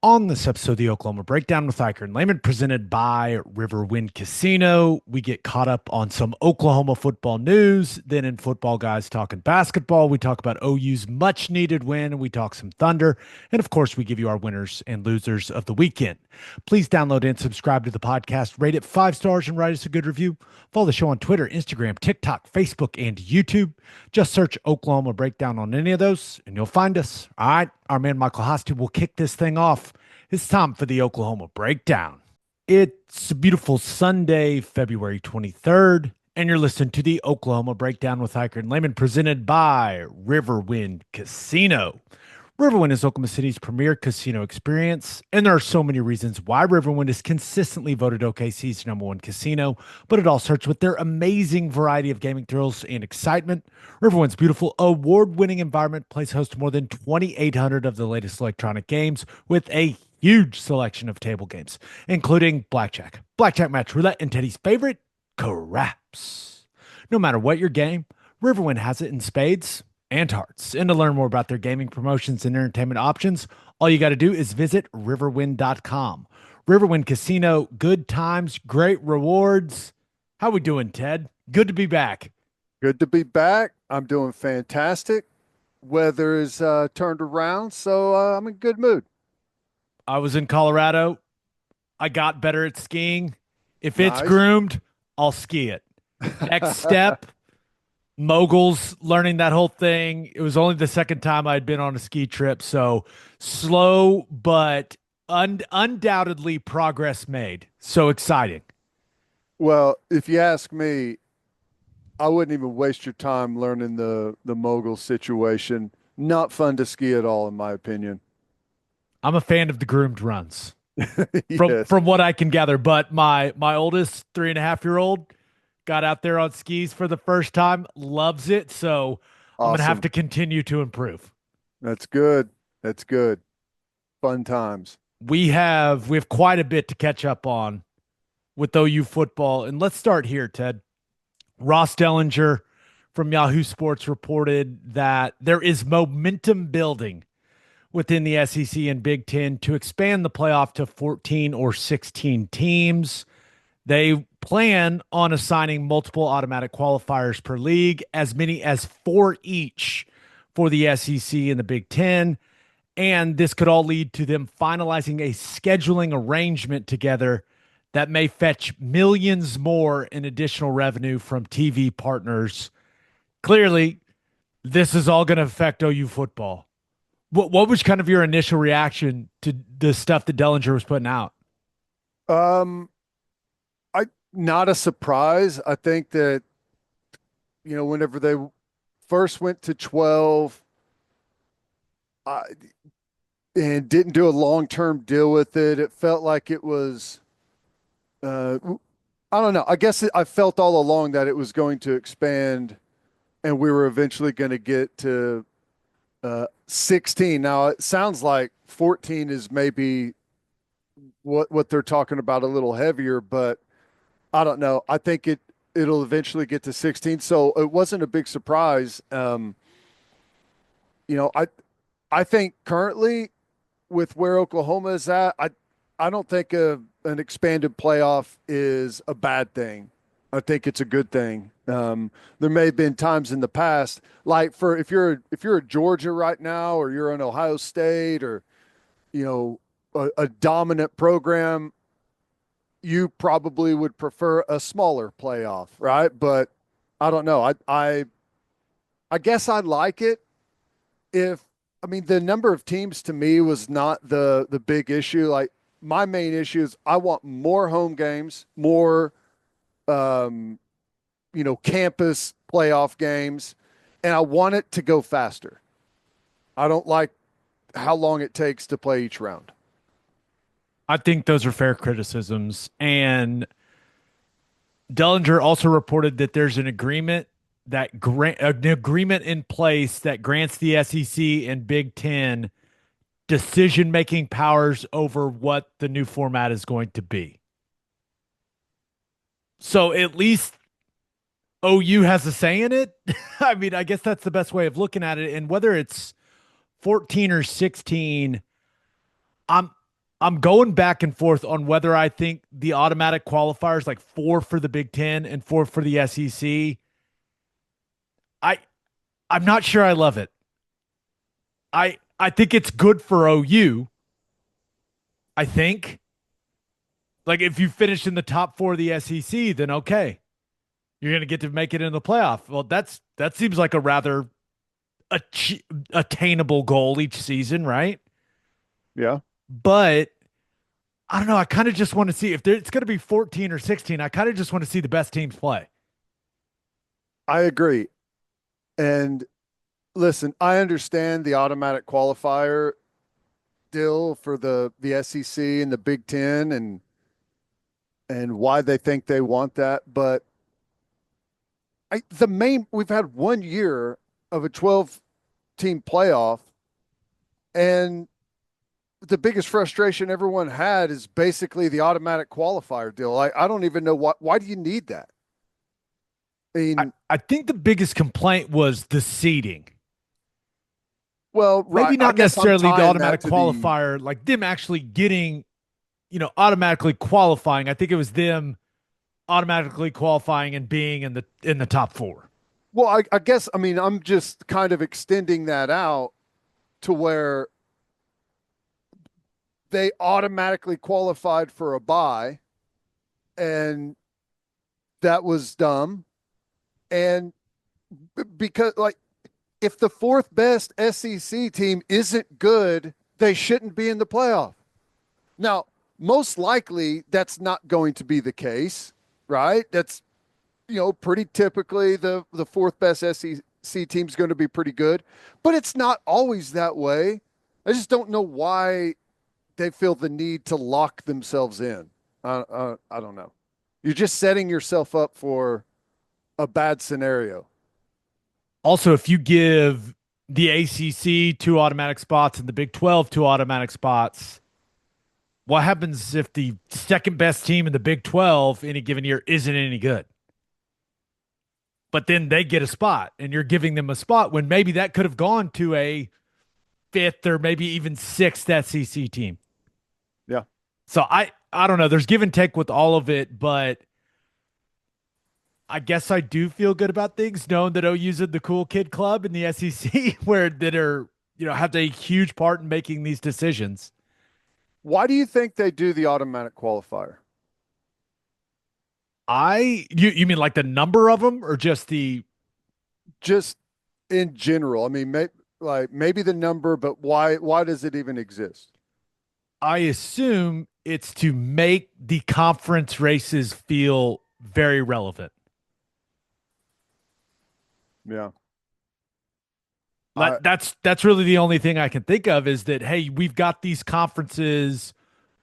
On this episode of the Oklahoma Breakdown with Ikard and Lehman, presented by Riverwind Casino, we get caught up on some Oklahoma football news. Then in Football Guys Talking Basketball, we talk about OU's much needed win, and we talk some Thunder. And of course, we give you our winners and losers of the weekend. Please download and subscribe to the podcast, rate it 5 stars, and write us a good review. Follow the show on Twitter, Instagram, TikTok, Facebook, and YouTube. Just search Oklahoma Breakdown on any of those, and you'll find us. All right, our man Michael Hosty will kick this thing off. It's time for the Oklahoma Breakdown. It's a beautiful Sunday, February 23rd, and you're listening to the Oklahoma Breakdown with Ikard and Lehman, presented by Riverwind Casino. Riverwind is Oklahoma City's premier casino experience, and there are so many reasons why Riverwind is consistently voted OKC's #1 casino, but it all starts with their amazing variety of gaming thrills and excitement. Riverwind's beautiful, award-winning environment plays host to more than 2,800 of the latest electronic games with a huge selection of table games, including blackjack, match roulette, and Teddy's favorite, craps. No matter what your game, Riverwind has it in spades and hearts. And to learn more about their gaming promotions and entertainment options, all you got to do is visit riverwind.com. Riverwind Casino, good times, great rewards. How we doing, Ted? Good to be back. Good to be back. I'm doing fantastic. Weather is turned around, so I'm in good mood. I was in Colorado. I got better at skiing. If it's Nice. groomed, I'll ski it. Next step, moguls, learning that whole thing. It was only the second time I'd been on a ski trip, so slow but undoubtedly progress made. So exciting. Well, if you ask me, I wouldn't even waste your time learning the mogul situation. Not fun to ski at all, in my opinion. I'm a fan of the groomed runs from Yes. from what I can gather. But my oldest 3.5-year-old got out there on skis for the first time, loves it. So I'm gonna have Awesome. to continue to improve. That's good. That's good. Fun times. We have quite a bit to catch up on with OU football, and let's start here, Ted. Ross Dellinger from Yahoo Sports reported that there is momentum building within the SEC and Big Ten to expand the playoff to 14 or 16 teams. They plan on assigning multiple automatic qualifiers per league, as many as 4 each for the SEC and the Big Ten. And this could all lead to them finalizing a scheduling arrangement together that may fetch millions more in additional revenue from TV partners. Clearly, this is all going to affect OU football. What was kind of your initial reaction to the stuff that Dellinger was putting out? Um, I Not a surprise. I think that, whenever they first went to 12, I, and didn't do a long-term deal with it, it felt like it was, uh, I don't know. I guess I felt all along that it was going to expand and we were eventually going to get to 16. Now it sounds like 14 is maybe what they're talking about a little heavier, but I don't know. I think it'll eventually get to 16. So it wasn't a big surprise. You know, I think currently with where Oklahoma is at, I don't think an expanded playoff is a bad thing. I think it's a good thing. There may have been times in the past, like for if you're at Georgia right now, or you're in Ohio State, or a dominant program, you probably would prefer a smaller playoff, right? But I don't know. I guess I like it. If I mean the number of teams to me was not the big issue. Like my main issue is I want more home games, more campus playoff games, and I want it to go faster. I don't like how long it takes to play each round. I think those are fair criticisms. And Dellinger also reported that there's an agreement in place that grants the SEC and Big Ten decision-making powers over what the new format is going to be. So at least OU has a say in it. I mean, I guess that's the best way of looking at it. And whether it's 14 or 16, I'm I'm going back and forth on whether I think the automatic qualifiers, like four for the Big Ten and four for the SEC, I I'm not sure I love it. I think it's good for OU. I think, like, if you finish in the top four of the SEC, then okay, you're going to get to make it in the playoff. Well, that seems like a rather attainable goal each season, right? Yeah, But I don't know. I kind of just want to see if it's going to be 14 or 16. I kind of just want to see the best teams play. I agree. And listen, I understand the automatic qualifier deal for the SEC and the Big Ten and why they think they want that, but we've had 1 year of a 12 team playoff, and the biggest frustration everyone had is basically the automatic qualifier deal. I don't even know why do you need that? I mean, I think the biggest complaint was the seeding. well, right. Maybe I not guess I'm necessarily the tying that automatic to the qualifier, like them actually getting, automatically qualifying. I think it was them automatically qualifying and being in the top four. well, I guess I mean I'm just kind of extending that out to where they automatically qualified for a bye, and that was dumb. And because like if the fourth best SEC team isn't good, they shouldn't be in the playoff. Now, most likely that's not going to be the case, right? That's pretty typically the fourth best SEC team is going to be pretty good, but it's not always that way. I just don't know why they feel the need to lock themselves in. I don't know. You're just setting yourself up for a bad scenario. Also, if you give the ACC two automatic spots and the Big 12 two automatic spots, what happens if the second best team in the Big 12 any given year isn't any good? But then they get a spot and you're giving them a spot when maybe that could have gone to a fifth or maybe even sixth SEC team. Yeah. So I don't know. There's give and take with all of it, but I guess I do feel good about things, knowing that OU's in the cool kid club in the SEC, where that are have a huge part in making these decisions. Why do you think they do the automatic qualifier? You mean like the number of them, or just the? Just in general. I mean, maybe the number, but why does it even exist? I assume it's to make the conference races feel very relevant. Yeah. That's really the only thing I can think of is that, hey, we've got these conferences.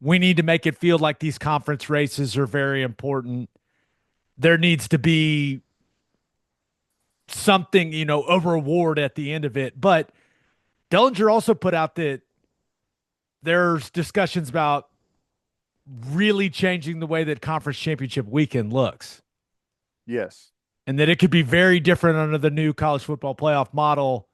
We need to make it feel like these conference races are very important. There needs to be something, a reward at the end of it. But Dellinger also put out that there's discussions about really changing the way that conference championship weekend looks, Yes. and that it could be very different under the new college football playoff model.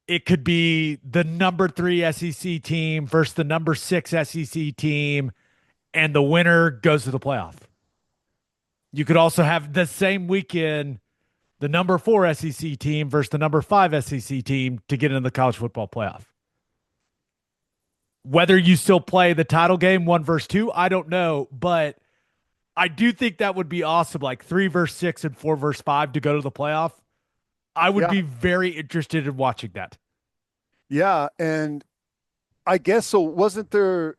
It could be the number 3 SEC team versus the number 6 SEC team, and the winner goes to the playoff. You could also have the same weekend, the number 4 SEC team versus the number 5 SEC team to get into the college football playoff. Whether you still play the title game 1 versus 2, I don't know, but I do think that would be awesome, like 3 versus 6 and 4 versus 5 to go to the playoff. I would Yeah. be very interested in watching that. Yeah. And I guess so. Wasn't there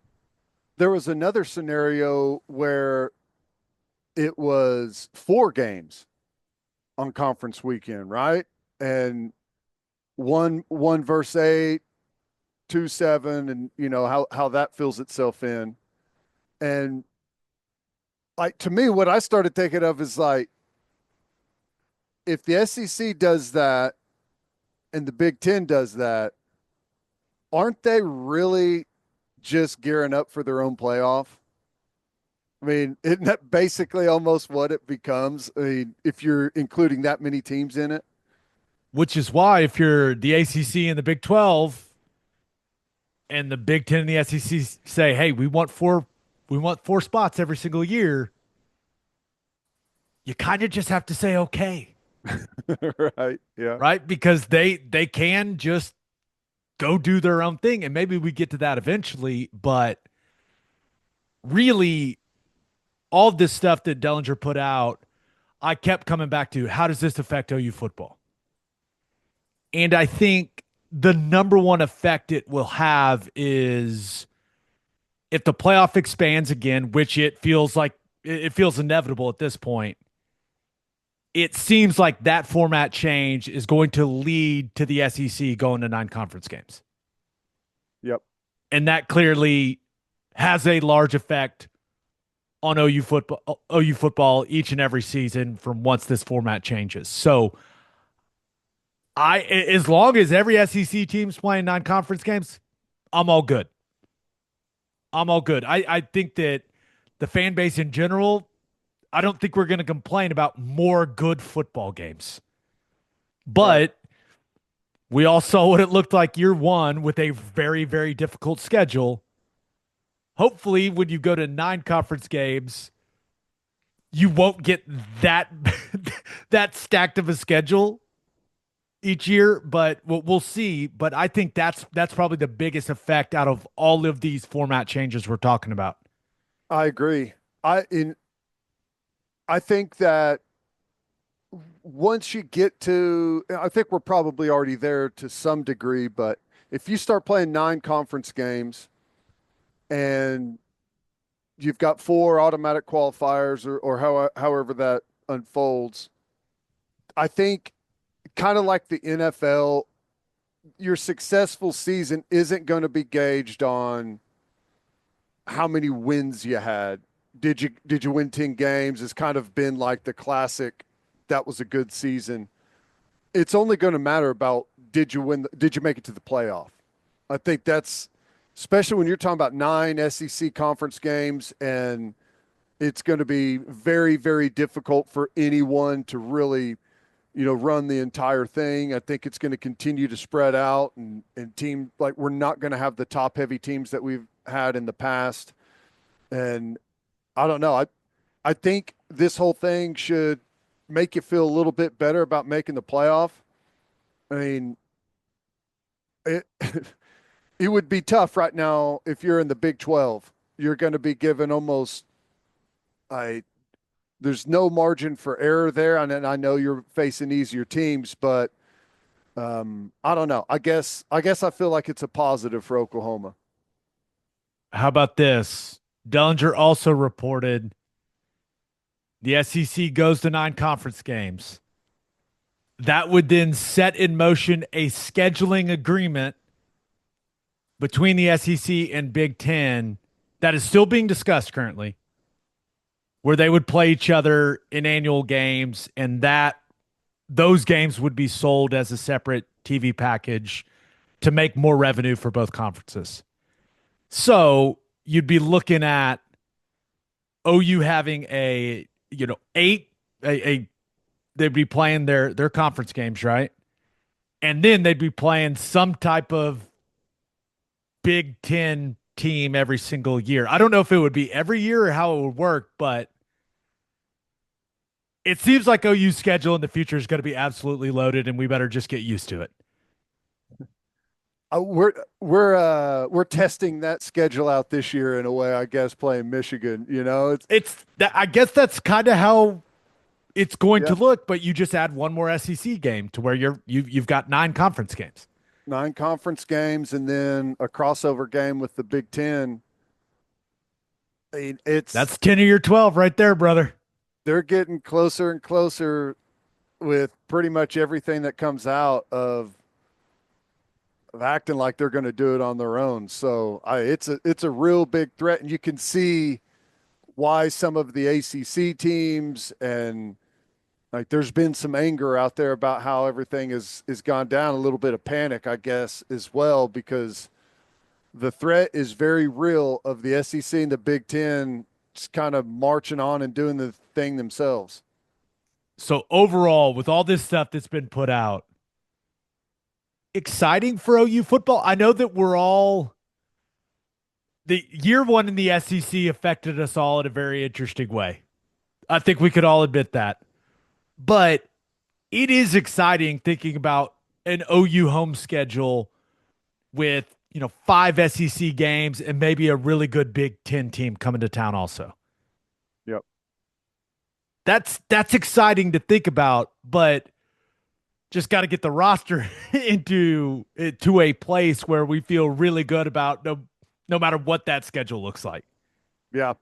was another scenario where it was 4 games on conference weekend, right? And one verse 8, 2-7, and how that fills itself in. And like to me, what I started thinking of is like if the SEC does that and the Big Ten does that, aren't they really just gearing up for their own playoff? I mean, isn't that basically almost what it becomes? I mean, if you're including that many teams in it. Which is why if you're the ACC and the Big 12, and the Big Ten and the SEC say, "Hey, we want four spots every single year," you kind of just have to say okay, Right. Yeah. right? Because they can just go do their own thing, and maybe we get to that eventually. But really, all of this stuff that Dellinger put out, I kept coming back to: how does this affect OU football? And I think the number one effect it will have is if the playoff expands again, which it feels inevitable at this point. It seems like that format change is going to lead to the SEC going to 9 conference games. Yep. And that clearly has a large effect on OU football each and every season from once this format changes. So as long as every SEC team's playing 9 conference games, I'm all good. I'm all good. I think that the fan base in general, I don't think we're going to complain about more good football games. Right. But we all saw what it looked like year one with a very, very difficult schedule. Hopefully, when you go to 9 conference games, you won't get that that stacked of a schedule each year, but we'll see. But I think that's probably the biggest effect out of all of these format changes we're talking about. I agree. I think that once you get to, I think we're probably already there to some degree, but if you start playing 9 conference games and you've got 4 automatic qualifiers or however that unfolds, I think kind of like the NFL, your successful season isn't going to be gauged on how many wins you had. Did you win 10 games? It's kind of been like the classic, that was a good season. It's only going to matter about did you make it to the playoff? I think that's especially when you're talking about 9 SEC conference games, and it's going to be very, very difficult for anyone to really, run the entire thing. I think it's going to continue to spread out, and team, like, we're not going to have the top heavy teams that we've had in the past. And I don't know. I think this whole thing should make you feel a little bit better about making the playoff. I mean, it it would be tough right now if you're in the Big 12. You're going to be given almost I there's no margin for error there. And I know you're facing easier teams, but I don't know. I feel like it's a positive for Oklahoma. How about this? Dellinger also reported the SEC goes to 9 conference games. That would then set in motion a scheduling agreement between the SEC and Big Ten that is still being discussed currently, where they would play each other in annual games, and that those games would be sold as a separate TV package to make more revenue for both conferences. So you'd be looking at OU having a eight a they'd be playing their conference games, right? And then they'd be playing some type of Big Ten team every single year. I don't know if it would be every year or how it would work, but it seems like OU's schedule in the future is going to be absolutely loaded, and we better just get used to it. We're testing that schedule out this year in a way, I guess, playing Michigan. I guess that's kind of how it's going to Yeah, look, but you just add one more SEC game to where you've got 9 conference games. 9 conference games and then a crossover game with the Big Ten. I mean, That's 10 of your 12 right there, brother. they're getting closer and closer with pretty much everything that comes out of acting like they're going to do it on their own. So it's a real big threat, and you can see why some of the ACC teams and like there's been some anger out there about how everything is gone down, a little bit of panic, I guess, as well, because the threat is very real of the SEC and the Big Ten just kind of marching on and doing the thing themselves. So overall, with all this stuff that's been put out, exciting for OU football. I know that we're all the year one in the SEC affected us all in a very interesting way. I think we could all admit that. But it is exciting thinking about an OU home schedule with, 5 SEC games and maybe a really good Big Ten team coming to town also. Yep. That's exciting to think about, but just got to get the roster into to a place where we feel really good about no matter what that schedule looks like. Yeah.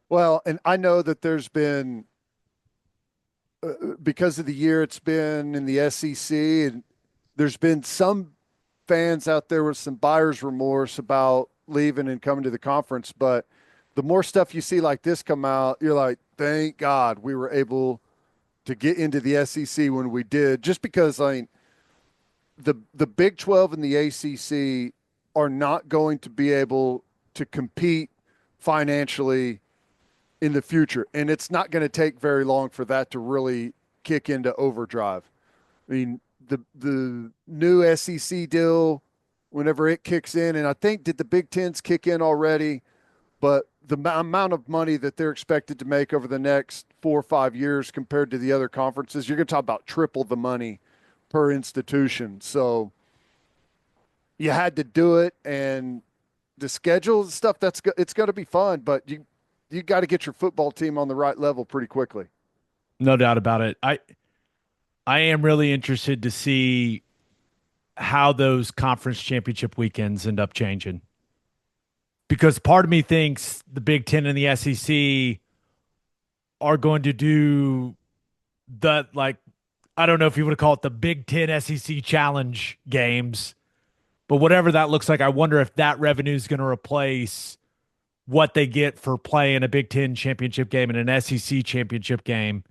Well, and I know that there's been because of the year it's been in the SEC, and there's been some fans out there with some buyer's remorse about leaving and coming to the conference. But the more stuff you see like this come out, you're like, thank God we were able to get into the SEC when we did, just because the Big 12 and the ACC are not going to be able to compete financially in the future. And it's not going to take very long for that to really kick into overdrive. I mean, the new SEC deal, whenever it kicks in, and I think did the Big Tens kick in already, but the amount of money that they're expected to make over the next 4 or 5 years compared to the other conferences, you're going to talk about triple the money per institution. So you had to do it, and the schedule and stuff, it's going to be fun, but you got to get your football team on the right level pretty quickly. No doubt about it. I am really interested to see how those conference championship weekends end up changing. Because part of me thinks the Big Ten and the SEC are going to do the, like, I don't know if you would call it the Big Ten SEC Challenge games, but whatever that looks like, I wonder if that revenue is going to replace what they get for playing a Big Ten championship game and an SEC championship game.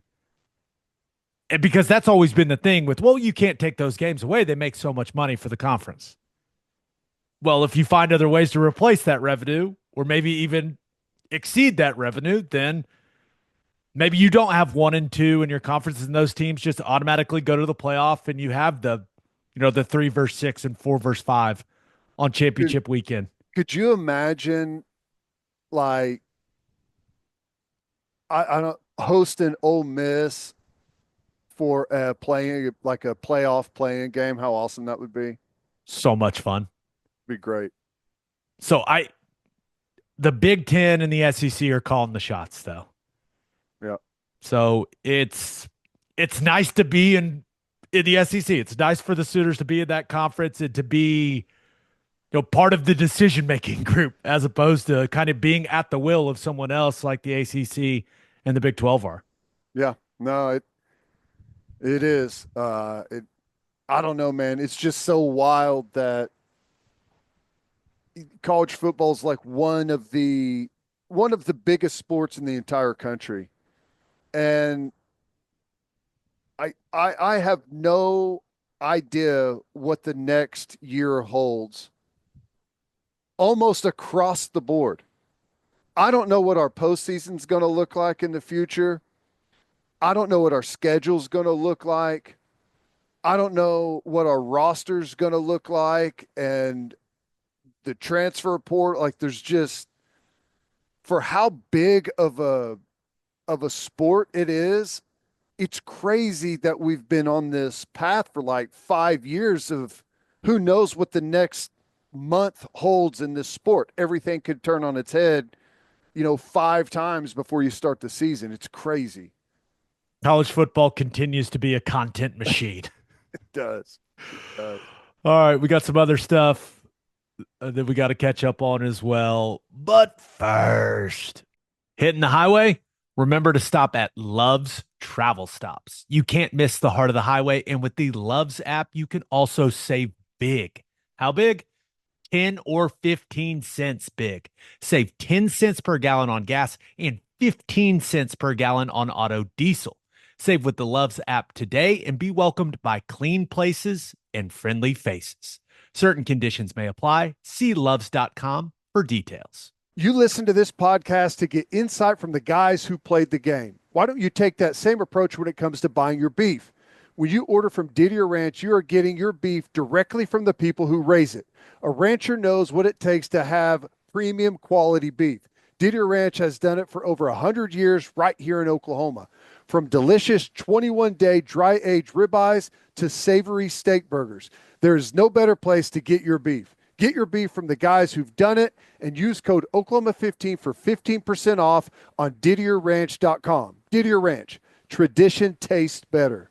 And because that's always been the thing with, well, you can't take those games away. They make so much money for the conference. Well, if you find other ways to replace that revenue or maybe even exceed that revenue, then maybe you don't have 1 and 2 in your conference and those teams just automatically go to the playoff and you have the 3 versus 6 and 4 versus 5 on championship weekend. Could you imagine, like, I don't hosting Ole Miss for playing like a playoff playing game? How awesome that would be. So much fun. Be great. So the Big Ten and the SEC are calling the shots though. Yeah. So it's nice to be in the SEC. It's nice for the Sooners to be in that conference and to be, part of the decision-making group as opposed to kind of being at the will of someone else like the ACC and the Big 12 are. Yeah. No, it is. I don't know, man. It's just so wild that college football is like one of the biggest sports in the entire country. And I have no idea what the next year holds almost across the board. I don't know what our postseason's going to look like in the future. I don't know what our schedule's going to look like. I don't know what our roster's going to look like and the transfer portal. Like, there's just, for how big of a sport it is, it's crazy that we've been on this path for like 5 years of who knows what the next month holds in this sport. Everything could turn on its head, 5 times before you start the season. It's crazy. College football continues to be a content machine. It does. All right, we got some other stuff that we got to catch up on as well. But first, hitting the highway, remember to stop at Love's Travel Stops. You can't miss the heart of the highway. And with the Love's app, you can also save big. How big? 10 or 15 cents big. Save 10 cents per gallon on gas and 15 cents per gallon on auto diesel. Save with the Love's app today and be welcomed by clean places and friendly faces. Certain conditions may apply. See loves.com for details. You listen to this podcast to get insight from the guys who played the game. Why don't you take that same approach when it comes to buying your beef? When you order from Didier Ranch, you are getting your beef directly from the people who raise it. A rancher knows what it takes to have premium quality beef. Didier Ranch has done it for over 100 years right here in Oklahoma. From delicious 21-day dry-aged ribeyes to savory steak burgers, there is no better place to get your beef. Get your beef from the guys who've done it and use code Oklahoma15 for 15% off on DidierRanch.com. Didier Ranch. Tradition tastes better.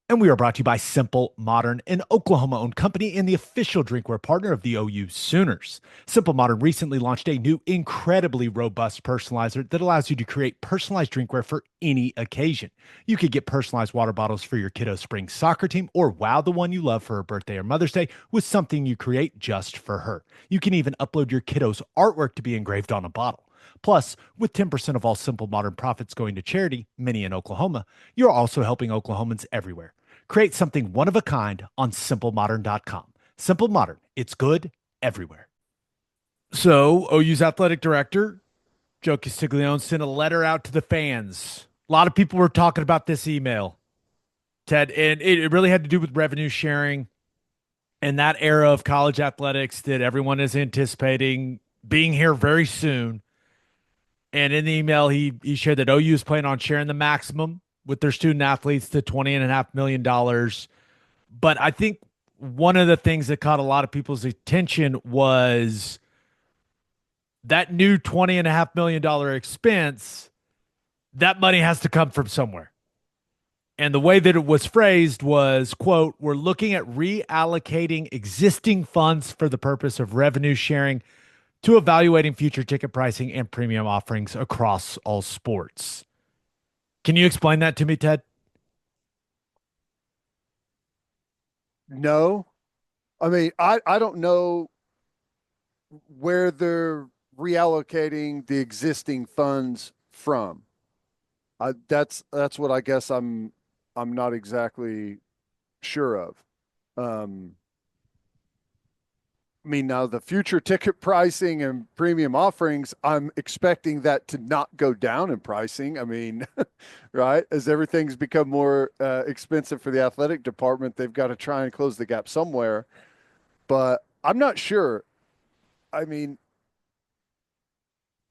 And we are brought to you by Simple Modern, an Oklahoma-owned company and the official drinkware partner of the OU Sooners. Simple Modern recently launched a new, incredibly robust personalizer that allows you to create personalized drinkware for any occasion. You could get personalized water bottles for your kiddo's spring soccer team, or wow the one you love for her birthday or Mother's Day with something you create just for her. You can even upload your kiddo's artwork to be engraved on a bottle. Plus, with 10% of all Simple Modern profits going to charity, many in Oklahoma, you're also helping Oklahomans everywhere. Create something one of a kind on simplemodern.com. Simple Modern, it's good everywhere. So, OU's athletic director, Joe Castiglione, sent a letter out to the fans. A lot of people were talking about this email, Ted, and it really had to do with revenue sharing and that era of college athletics that everyone is anticipating being here very soon. And in the email, he shared that OU is planning on sharing the maximum with their student athletes to $20.5 million. But I think one of the things that caught a lot of people's attention was that new $20.5 million expense. That money has to come from somewhere. And the way that it was phrased was, quote, we're looking at reallocating existing funds for the purpose of revenue sharing to evaluating future ticket pricing and premium offerings across all sports. Can you explain that to me, Ted? No. I mean, I don't know where they're reallocating the existing funds from. That's what I guess I'm not exactly sure of. I mean, now the future ticket pricing and premium offerings, I'm expecting that to not go down in pricing. I mean, right? As everything's become more expensive for the athletic department, they've got to try and close the gap somewhere. But I'm not sure. I mean,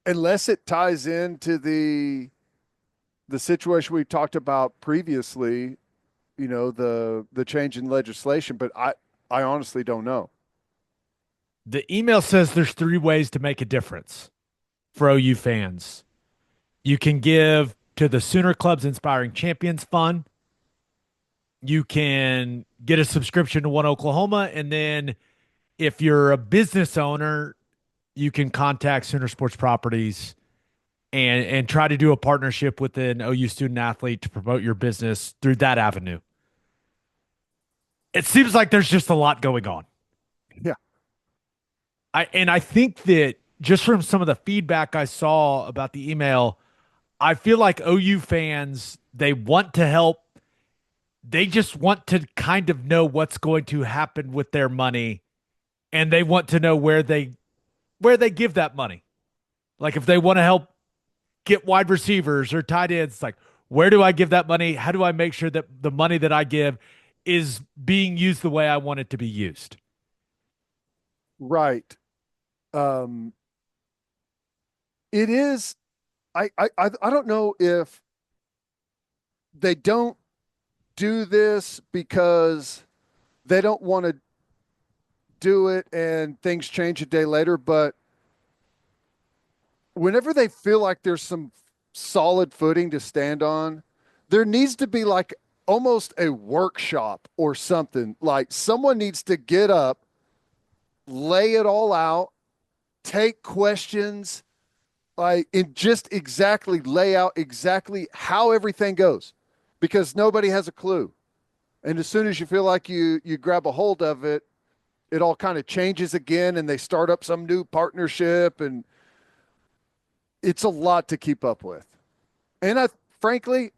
unless it ties into the situation we talked about previously, the change in legislation, but I honestly don't know. The email says there's 3 ways to make a difference for OU fans. You can give to the Sooner Club's Inspiring Champions Fund. You can get a subscription to One Oklahoma. And then if you're a business owner, you can contact Sooner Sports Properties and try to do a partnership with an OU student athlete to promote your business through that avenue. It seems like there's just a lot going on. Yeah. I think that just from some of the feedback I saw about the email, I feel like OU fans, they want to help. They just want to kind of know what's going to happen with their money, and they want to know where they give that money. Like if they want to help get wide receivers or tight ends, like where do I give that money? How do I make sure that the money that I give is being used the way I want it to be used? Right. It is. I don't know if they don't do this because they don't want to do it and things change a day later, but whenever they feel like there's some solid footing to stand on, there needs to be like almost a workshop or something. Like someone needs to get up, lay it all out, take questions, like and just exactly lay out exactly how everything goes, because nobody has a clue. And as soon as you feel like you grab a hold of it, it all kind of changes again, and they start up some new partnership, and it's a lot to keep up with. And frankly,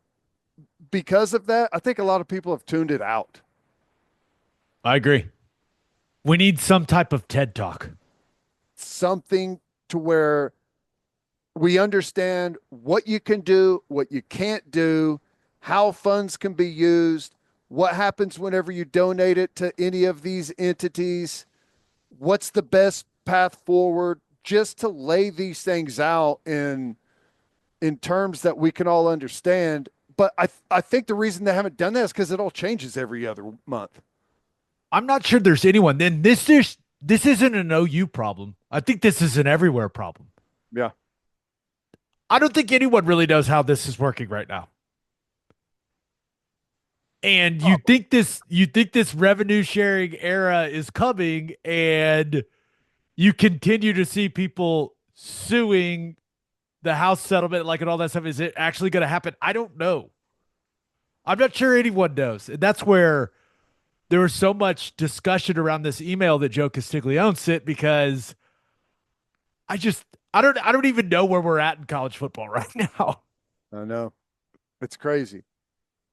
because of that, I think a lot of people have tuned it out. I agree. We need some type of TED Talk. Something to where we understand what you can do, what you can't do, how funds can be used, what happens whenever you donate it to any of these entities, what's the best path forward, just to lay these things out in terms that we can all understand. But I think the reason they haven't done that is because it all changes every other month. I'm not sure there's anyone. Then this isn't an OU problem. I think this is an everywhere problem. Yeah. I don't think anyone really knows how this is working right now. And you think this revenue sharing era is coming, and you continue to see people suing the house settlement, like, and all that stuff. Is it actually going to happen? I don't know. I'm not sure anyone knows. And that's where there was so much discussion around this email that Joe Castiglione sent, because I just I don't even know where we're at in college football right now. I know. It's crazy.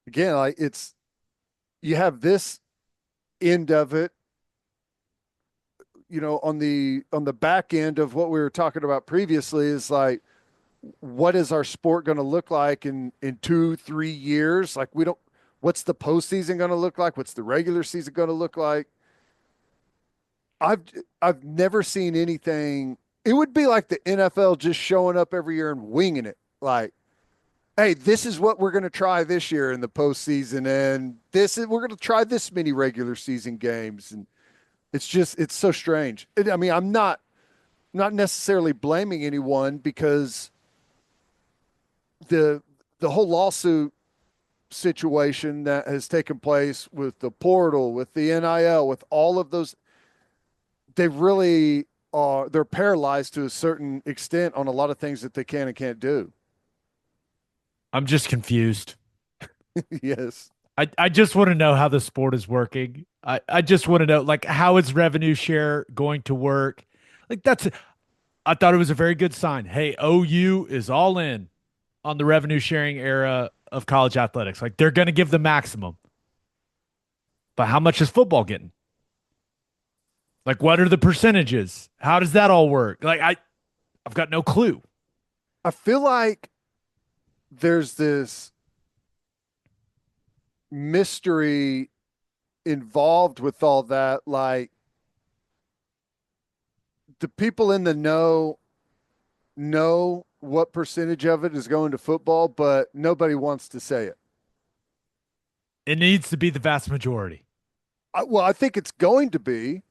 Again, like you have this end of it, on the back end of what we were talking about previously is like, what is our sport going to look like in 2-3 years? Like, what's the postseason going to look like? What's the regular season going to look like? I've I've never seen anything. It would be like the NFL just showing up every year and winging it. Like, hey, this is what we're going to try this year in the postseason, and we're going to try this many regular season games, and it's so strange. I mean, I'm not necessarily blaming anyone, because the the whole lawsuit situation that has taken place with the portal, with the NIL, with all of those, they really are, they're paralyzed to a certain extent on a lot of things that they can and can't do. I'm just confused. Yes. I just want to know how the sport is working. I just want to know, like, how is revenue share going to work? Like, I thought it was a very good sign. Hey, OU is all in on the revenue sharing era of college athletics. Like, they're going to give the maximum. But how much is football getting? Like, what are the percentages? How does that all work? Like, I've got no clue. I feel like there's this mystery involved with all that. Like, the people in the know what percentage of it is going to football, but nobody wants to say it. It needs to be the vast majority. Well, I think it's going to be.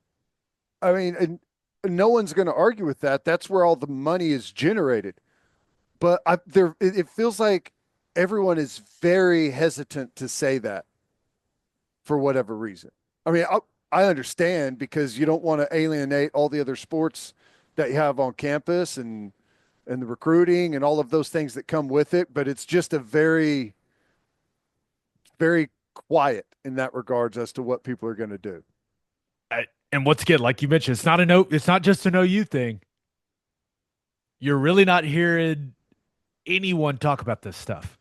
I mean, and no one's going to argue with that. That's where all the money is generated. But it feels like everyone is very hesitant to say that for whatever reason. I mean, I understand, because you don't want to alienate all the other sports that you have on campus, and the recruiting and all of those things that come with it. But it's just a very, very quiet in that regards as to what people are going to do. And what's good, like you mentioned, it's not just an OU thing. You're really not hearing anyone talk about this stuff.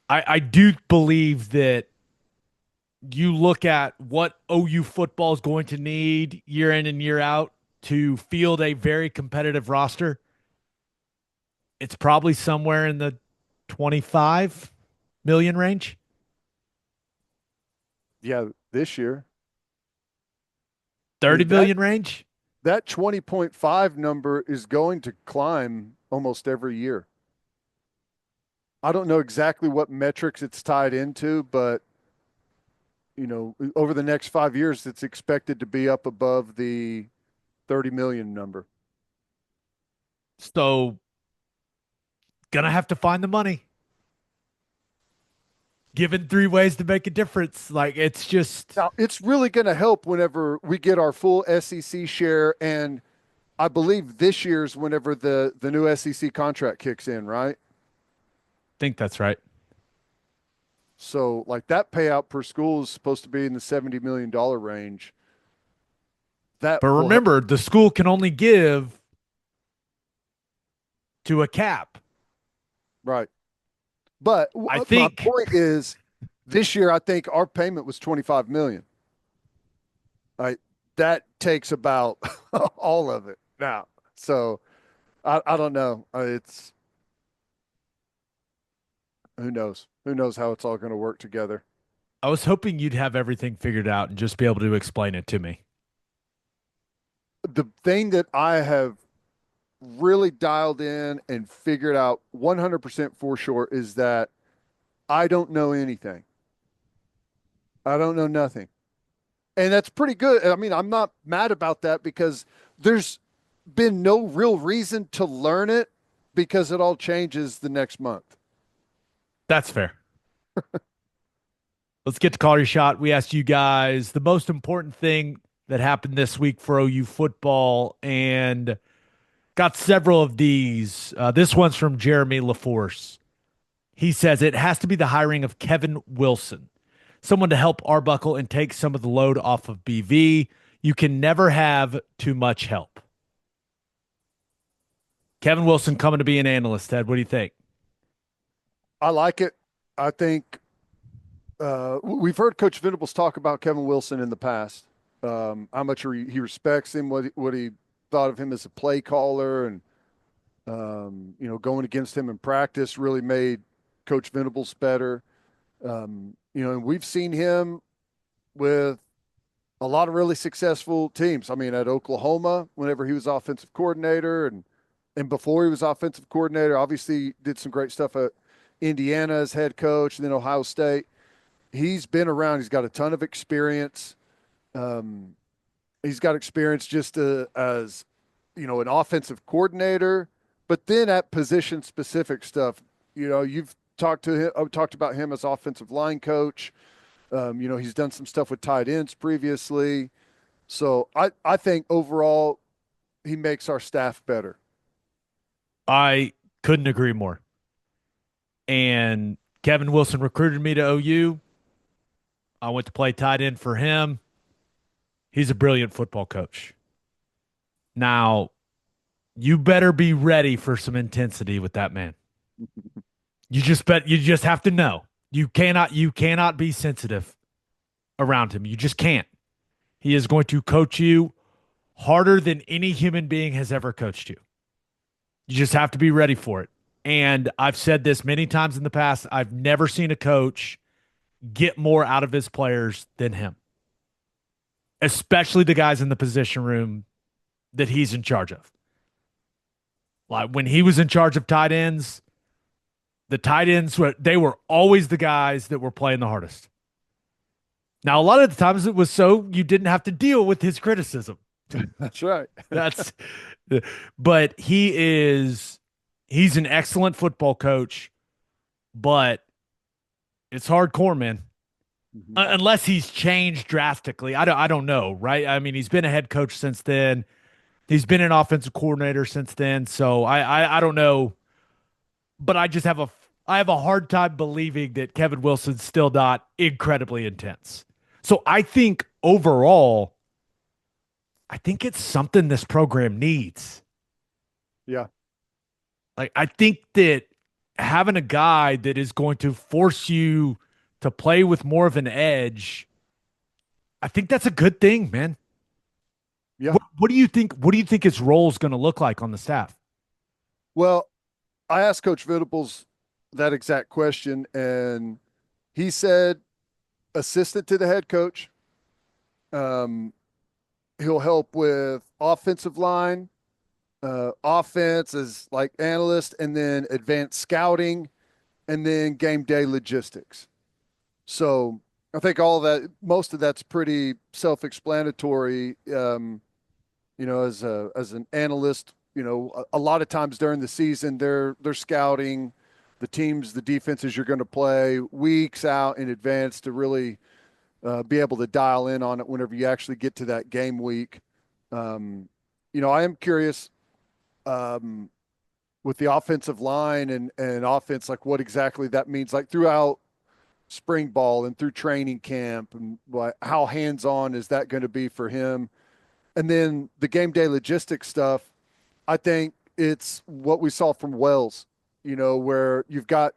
I do believe that you look at what OU football is going to need year in and year out to field a very competitive roster. It's probably somewhere in the 25 million range. Yeah, this year. I 30 mean, that million range. that 20.5 number is going to climb almost every year. I don't know exactly what metrics it's tied into, but over the next 5 years, it's expected to be up above the 30 million number. So, gonna have to find the money. Given three ways to make a difference. Like, it's just, Now, it's really going to help whenever we get our full SEC share, and I believe this year's whenever the new SEC contract kicks in, right? think that's right. So, like, that payout per school is supposed to be in the $70 million range. That But will help. remember, the school can only give to a cap. Right. But I my think point is, this year I think our payment was 25 million. Right. That takes about all of it now. So I don't know. It's who knows? Who knows how it's all going to work together? I was hoping you'd have everything figured out and just be able to explain it to me. the thing that I have really dialed in and figured out 100% for sure is that I don't know anything. I don't know nothing. And that's pretty good. I mean, I'm not mad about that because there's been no real reason to learn it because it all changes the next month. That's fair. Let's get to call your shot. We asked you guys the most important thing that happened this week for OU football and got several of these. This one's from Jeremy LaForce. He says it has to be the hiring of Kevin Wilson, someone to help Arbuckle and take some of the load off of BV. You can never have too much help. Kevin Wilson coming to be an analyst, Ted. What do you think? I like it. I think we've heard Coach Venables talk about Kevin Wilson in the past. How much he respects him, what he thought of him as a play caller, and going against him in practice really made Coach Venables better. And we've seen him with a lot of really successful teams. I mean, at Oklahoma, whenever he was offensive coordinator, and before he was offensive coordinator, obviously did some great stuff at Indiana as head coach, and then Ohio State. He's been around. He's got a ton of experience. He's got experience just as an offensive coordinator, but then at position specific stuff. You've talked to him. I've talked about him as offensive line coach. He's done some stuff with tight ends previously. So I think overall he makes our staff better. I couldn't agree more. And Kevin Wilson recruited me to OU. I went to play tight end for him. He's a brilliant football coach. Now, you better be ready for some intensity with that man. You just have to know. You cannot be sensitive around him. You just can't. He is going to coach you harder than any human being has ever coached you. You just have to be ready for it. And I've said this many times in the past. I've never seen a coach get more out of his players than him, especially the guys in the position room that he's in charge of. Like when he was in charge of tight ends, the tight ends they were always the guys that were playing the hardest. Now, a lot of the times it was so you didn't have to deal with his criticism. That's right. But he's an excellent football coach, but it's hardcore, man. Mm-hmm. Unless he's changed drastically. I don't know, right? I mean, he's been a head coach since then. He's been an offensive coordinator since then. So I don't know, but I have a hard time believing that Kevin Wilson's still not incredibly intense. So I think overall, I think it's something this program needs. Yeah. Like, I think that having a guy that is going to force you to play with more of an edge, I think that's a good thing, man. Yeah. What do you think? What do you think his role is going to look like on the staff? Well, I asked Coach Venables that exact question, and he said assistant to the head coach. He'll help with offensive line, offense as like analyst, and then advanced scouting, and then game day logistics. So I think all of that, most of that's pretty self-explanatory. As an analyst, a lot of times during the season, they're scouting the teams, the defenses you're going to play weeks out in advance to really be able to dial in on it whenever you actually get to that game week. I am curious with the offensive line and offense, like what exactly that means, like throughout spring ball and through training camp, and how hands-on is that going to be for him? And then the game day logistics stuff, I think it's what we saw from Wells, where you've got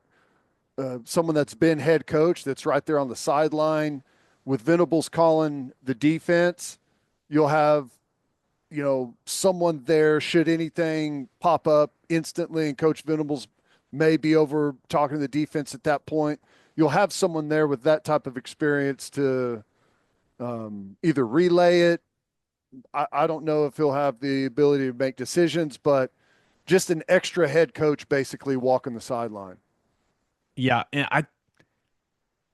someone that's been head coach that's right there on the sideline. With Venables calling the defense, you'll have, someone there should anything pop up instantly, and Coach Venables may be over talking to the defense at that point. You'll have someone there with that type of experience to either relay it, I don't know if he'll have the ability to make decisions, but just an extra head coach basically walking the sideline. Yeah, and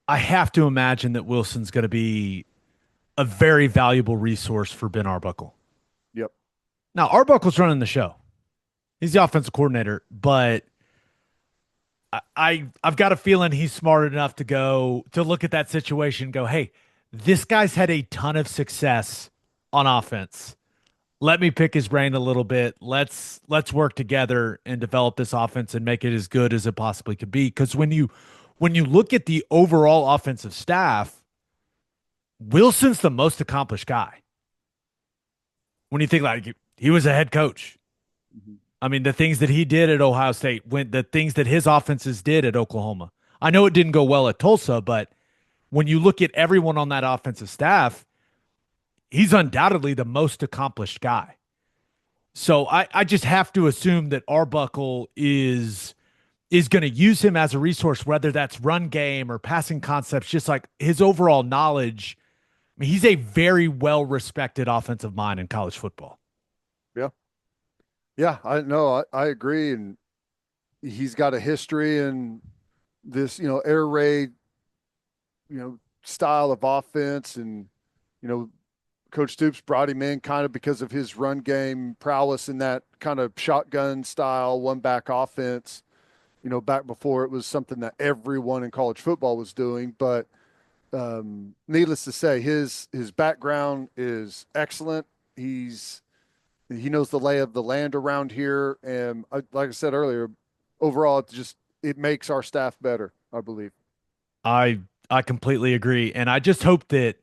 I have to imagine that Wilson's going to be a very valuable resource for Ben Arbuckle. Yep. Now, Arbuckle's running the show. He's the offensive coordinator, but I've got a feeling he's smart enough to look at that situation and go, hey, this guy's had a ton of success on offense. Let me pick his brain a little bit. Let's work together and develop this offense and make it as good as it possibly could be. Because when you look at the overall offensive staff, Wilson's the most accomplished guy. When you think like he was a head coach. Mm-hmm. I mean, the things that he did at Ohio State, the things that his offenses did at Oklahoma. I know it didn't go well at Tulsa, but when you look at everyone on that offensive staff, he's undoubtedly the most accomplished guy. So I just have to assume that Arbuckle is going to use him as a resource, whether that's run game or passing concepts, just like his overall knowledge. I mean, he's a very well-respected offensive mind in college football. Yeah. Yeah, I know. I agree. And he's got a history in this, air raid, style of offense. And, Coach Stoops brought him in kind of because of his run game prowess in that kind of shotgun style, one back offense, back before it was something that everyone in college football was doing. But needless to say, his background is excellent. He knows the lay of the land around here. And like I said earlier, overall, it makes our staff better, I believe. I completely agree. And I just hope that,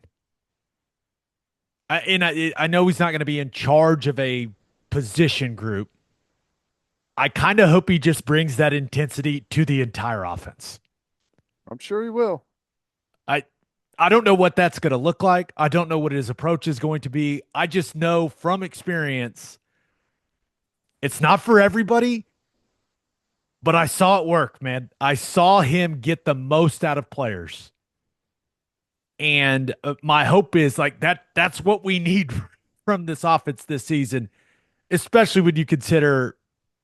I know he's not going to be in charge of a position group. I kind of hope he just brings that intensity to the entire offense. I'm sure he will. I don't know what that's going to look like. I don't know what his approach is going to be. I just know from experience, it's not for everybody, but I saw it work, man. I saw him get the most out of players. And my hope is like that's what we need from this offense this season, especially when you consider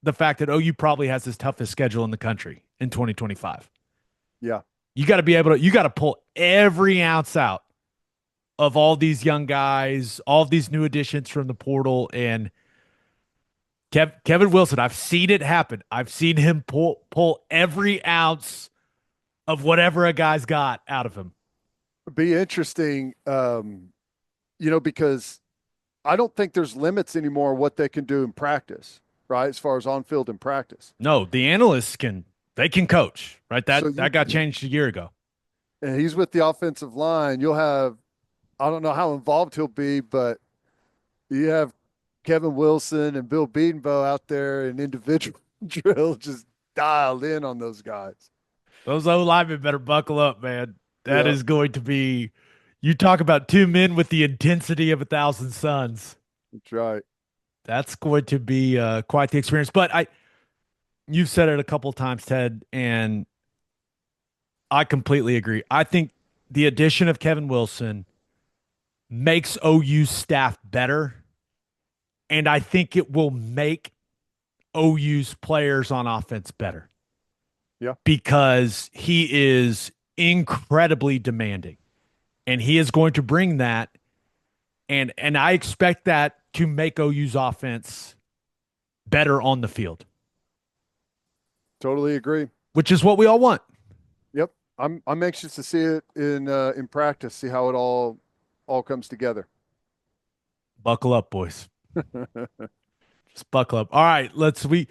the fact that OU probably has his toughest schedule in the country in 2025. Yeah. You got to pull every ounce out of all these young guys, all of these new additions from the portal. And Kevin Wilson, I've seen it happen. I've seen him pull every ounce of whatever a guy's got out of him. It'd be interesting, because I don't think there's limits anymore what they can do in practice, right? As far as on field in practice. No, the analysts can coach, right? That got changed a year ago. And he's with the offensive line. You'll have, I don't know how involved he'll be, but you have Kevin Wilson and Bill Bedenbaugh out there in individual drill, just dialed in on those guys. Those O linemen better buckle up, man. That is going to be, you talk about two men with the intensity of 1,000 suns. That's right. That's going to be quite the experience. But you've said it a couple of times, Ted, and I completely agree. I think the addition of Kevin Wilson makes OU's staff better, and I think it will make OU's players on offense better. Yeah. Because he is incredibly demanding, and he is going to bring that, and I expect that to make OU's offense better on the field. Totally agree. Which is what we all want. Yep. I'm anxious to see it in practice, see how it all comes together. Buckle up, boys. Just buckle up. All right, the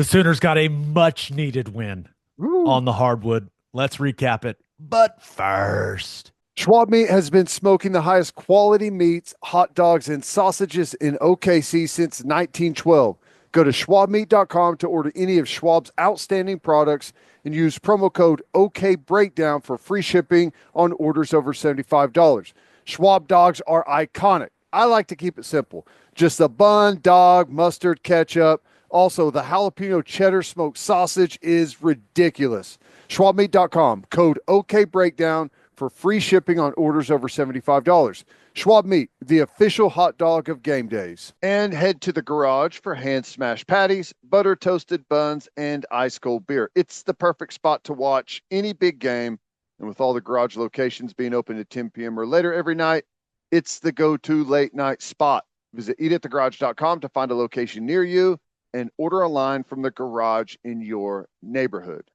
Sooners got a much needed win on the hardwood. Let's recap it. But first, Schwab Meat has been smoking the highest quality meats, hot dogs, and sausages in OKC since 1912. Go to schwabmeat.com to order any of Schwab's outstanding products and use promo code OKBreakdown for free shipping on orders over $75. Schwab dogs are iconic. I like to keep it simple. Just a bun, dog, mustard, ketchup. Also, the jalapeno cheddar smoked sausage is ridiculous. schwabmeat.com, code OKBreakdown for free shipping on orders over $75. Schwab Meat, the official hot dog of game days. And head to the garage for hand smashed patties, butter toasted buns, and ice cold beer. It's the perfect spot to watch any big game. And with all the garage locations being open at 10 p.m. or later every night, it's the go-to late night spot. Visit eatatthegarage.com to find a location near you and order online from the garage in your neighborhood.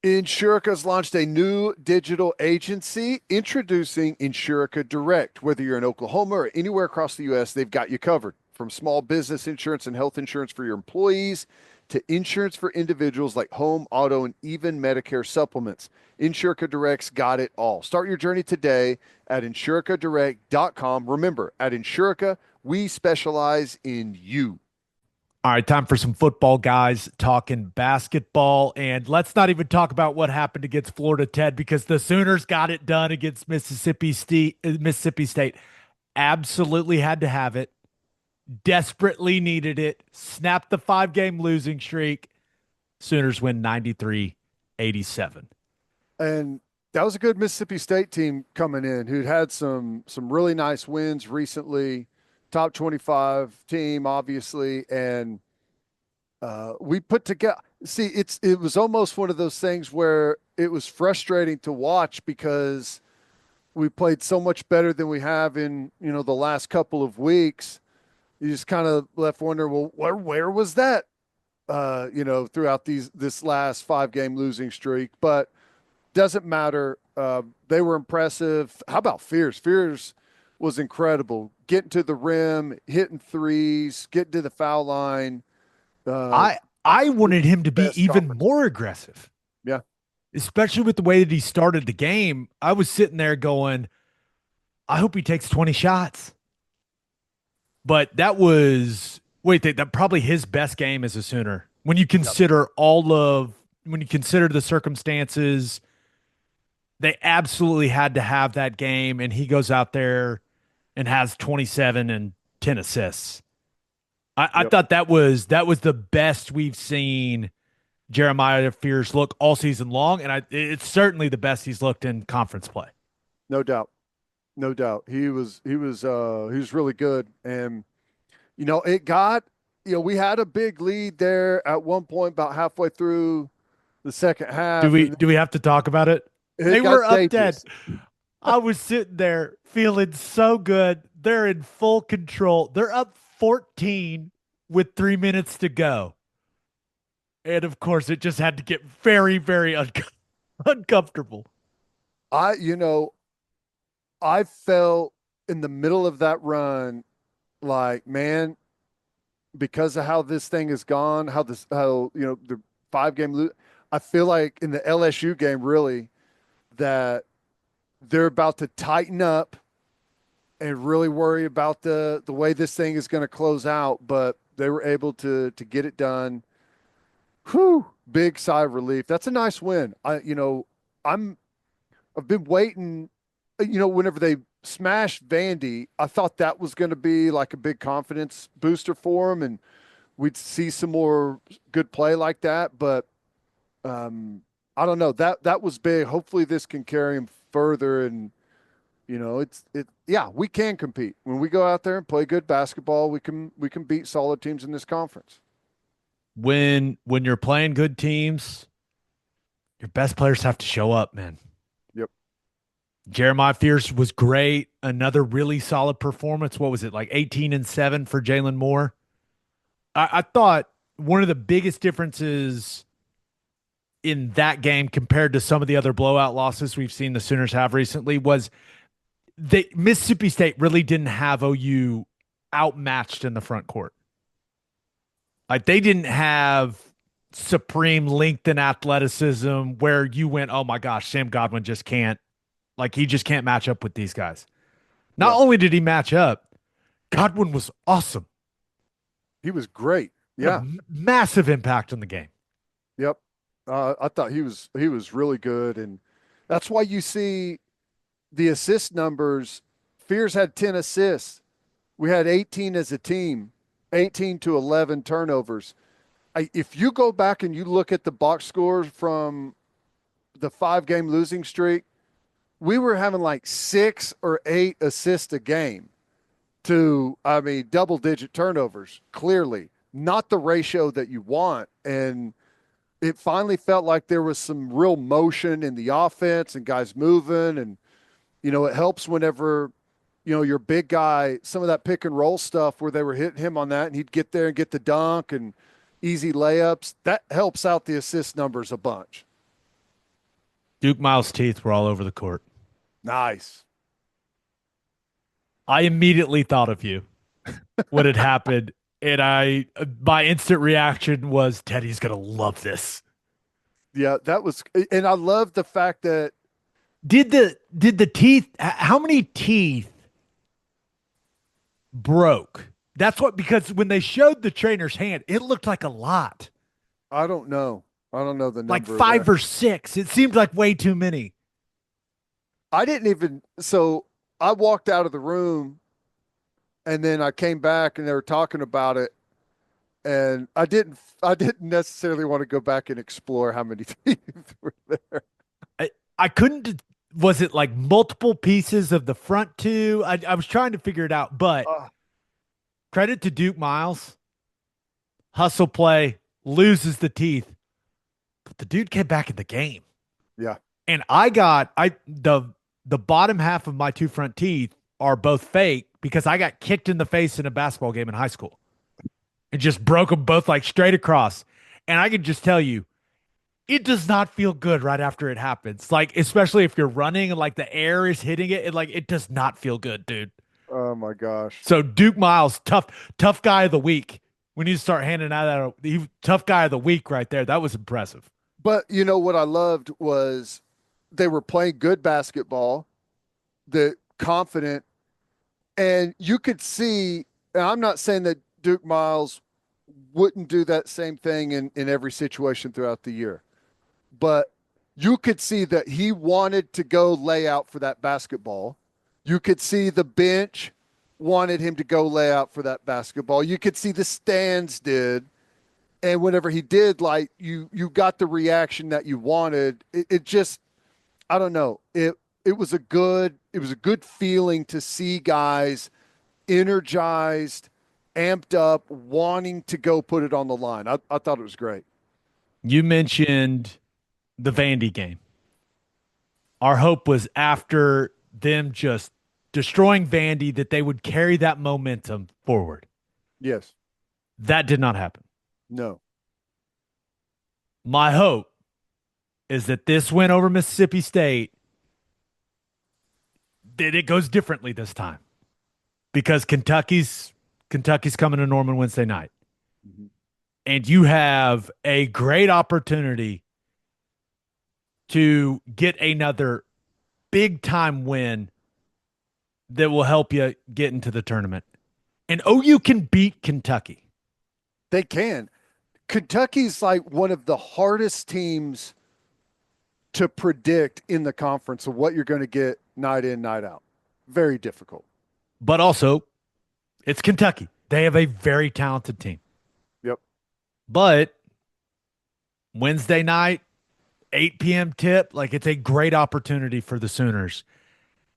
Insurica's launched a new digital agency introducing Insurica Direct. Whether you're in Oklahoma or anywhere across the U.S., they've got you covered. From small business insurance and health insurance for your employees to insurance for individuals like home, auto, and even Medicare supplements. Insurica Direct's got it all. Start your journey today at insuricadirect.com. Remember, at Insurica, we specialize in you. All right, time for some football guys talking basketball. And let's not even talk about what happened against Florida, Ted, because the Sooners got it done against Mississippi State. Absolutely had to have it. Desperately needed it. Snapped the 5-game losing streak. Sooners win 93-87. And that was a good Mississippi State team coming in who'd had some really nice wins recently. Top 25 team, obviously, and we put together. See, it was almost one of those things where it was frustrating to watch because we played so much better than we have in the last couple of weeks. You just kind of left wondering, well, where was that? Throughout this last 5-game losing streak, but doesn't matter. They were impressive. How about Fears? Fears was incredible. Getting to the rim, hitting threes, getting to the foul line. I wanted him to be even more aggressive. Yeah. Especially with the way that he started the game. I was sitting there going, I hope he takes 20 shots. But that was that probably his best game as a Sooner. When you consider when you consider the circumstances, they absolutely had to have that game, and he goes out there and has 27 and 10 assists. I thought that was the best we've seen Jeremiah Fears look all season long, and it's certainly the best he's looked in conference play. No doubt. He was really good, and it got we had a big lead there at one point about halfway through the second half. Do we have to talk about it? They were up dead. I was sitting there feeling so good. They're in full control. They're up 14 with 3 minutes to go. And of course, it just had to get very, very uncomfortable. I felt in the middle of that run like, man, because of how this thing has gone, the 5-game I feel like in the LSU game, really, that they're about to tighten up and really worry about the way this thing is going to close out, but they were able to get it done. Whew, big sigh of relief. That's a nice win. I've been waiting, whenever they smashed Vandy, I thought that was going to be like a big confidence booster for him and we'd see some more good play like that, but I don't know. That was big. Hopefully this can carry him further and we can compete. When we go out there and play good basketball, we can beat solid teams in this conference. When you're playing good teams, your best players have to show up, man. Yep. Jeremiah Fears was great. Another really solid performance. What was it, like 18-7 for Jalen Moore? I thought one of the biggest differences in that game compared to some of the other blowout losses we've seen the Sooners have recently was Mississippi State really didn't have OU outmatched in the front court. Like they didn't have supreme length and athleticism where you went, oh my gosh, Sam Godwin just can't, he just can't match up with these guys. Not only did he match up, Godwin was awesome. He was great. Yeah. Massive impact on the game. Yep. I thought he was really good. And that's why you see the assist numbers. Fears had 10 assists. We had 18 as a team, 18 to 11 turnovers. If you go back and you look at the box scores from the 5-game losing streak, we were having like 6 or 8 assists a game to, I mean, double digit turnovers, clearly not the ratio that you want. And it finally felt like there was some real motion in the offense and guys moving. And, it helps whenever, your big guy, some of that pick and roll stuff where they were hitting him on that and he'd get there and get the dunk and easy layups. That helps out the assist numbers a bunch. Duke Miles' teeth were all over the court. Nice. I immediately thought of you when it happened, and my instant reaction was Teddy's gonna love this. Yeah, that was, and I love the fact that Did the teeth? How many teeth broke? That's what, because when they showed the trainer's hand, it looked like a lot, I don't know. I don't know the number. like of 5 that. or 6. It seemed like way too many. I didn't even. So I walked out of the room, and then I came back, and they were talking about it, and I didn't. I didn't necessarily want to go back and explore how many teeth were there. I couldn't. Was it like multiple pieces of the front two? I was trying to figure it out, but Uh, credit to Duke Miles. Hustle play, loses the teeth, but the dude came back in the game. yeah. And the bottom half of my 2 front teeth are both fake because I got kicked in the face in a basketball game in high school and just broke them both like straight across. And I can just tell you, it does not feel good right after it happens. Like, especially if you're running and like the air is hitting it, it does not feel good, dude. Oh my gosh. So Duke Miles, tough guy of the week. We need to start handing out that tough guy of the week right there. That was impressive. But what I loved was they were playing good basketball, the confident, and you could see. And I'm not saying that Duke Miles wouldn't do that same thing in every situation throughout the year, but you could see that he wanted to go lay out for that basketball. You could see the bench wanted him to go lay out for that basketball. You could see the stands did. And whenever he did, like you got the reaction that you wanted. It just, I don't know. It was a good feeling to see guys energized, amped up, wanting to go put it on the line. I thought it was great. You mentioned the Vandy game. Our hope was after them just destroying Vandy that they would carry that momentum forward. Yes. That did not happen. No. My hope is that this win over Mississippi State, that it goes differently this time because Kentucky's coming to Norman Wednesday night. Mm-hmm. And you have a great opportunity to get another big time win that will help you get into the tournament. And OU can beat Kentucky. They can. Kentucky's like one of the hardest teams to predict in the conference of what you're going to get night in, night out. Very difficult. But also, it's Kentucky. They have a very talented team. Yep. But Wednesday night, 8 p.m. tip, like it's a great opportunity for the Sooners.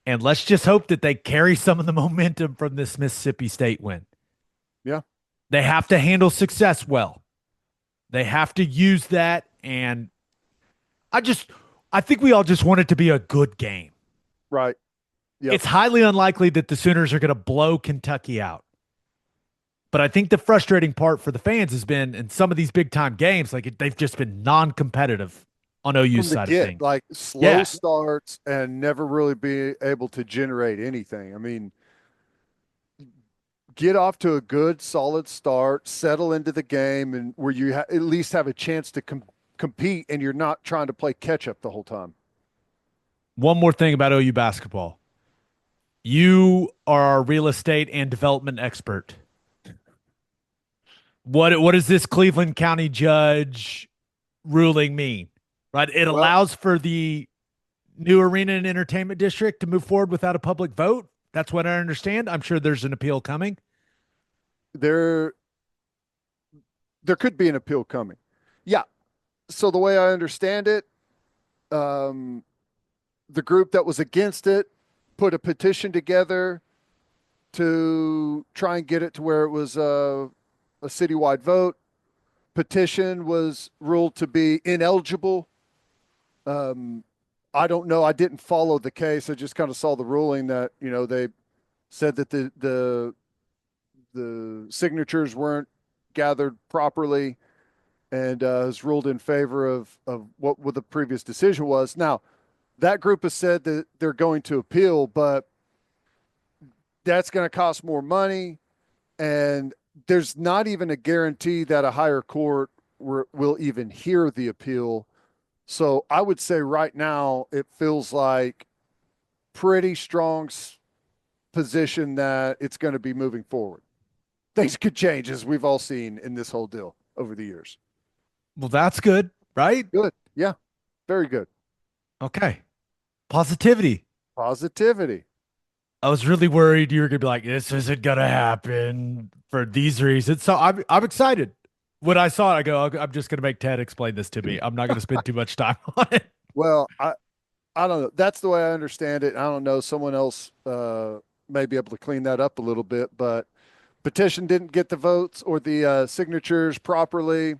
And let's just hope that they carry some of the momentum from this Mississippi State win. Yeah. They have to handle success well. They have to use that. And I think we all just want it to be a good game. Right. Yep. It's highly unlikely that the Sooners are going to blow Kentucky out. But I think the frustrating part for the fans has been in some of these big time games, like they've just been non-competitive on OU's side of things. Like slow starts and never really be able to generate anything. I mean, get off to a good, solid start, settle into the game, and where you at least have a chance to compete, and you're not trying to play catch up the whole time. One more thing about OU basketball. You are our real estate and development expert. What does this Cleveland County judge ruling mean? Right? It allows for the new arena and entertainment district to move forward without a public vote. That's what I understand. I'm sure there's an appeal coming. There could be an appeal coming. Yeah. So the way I understand it, the group that was against it put a petition together to try and get it to where it was a citywide vote. Petition was ruled to be ineligible. I don't know. I didn't follow the case. I just kind of saw the ruling that, they said that the signatures weren't gathered properly, and was ruled in favor of what the previous decision was. Now, that group has said that they're going to appeal, but that's going to cost more money, and there's not even a guarantee that a higher court will even hear the appeal. So I would say right now it feels like pretty strong position that it's going to be moving forward. Things could change, as we've all seen in this whole deal over the years. Well, that's good, right? Good. Yeah. Very good. Okay. Positivity. Positivity. I was really worried you were gonna be like, this isn't gonna happen for these reasons. So I'm excited. When I saw it, I go, I'm just gonna make Ted explain this to me. I'm not gonna spend too much time on it. Well, I don't know. That's the way I understand it. I don't know. Someone else may be able to clean that up a little bit, but petition didn't get the votes or the signatures properly.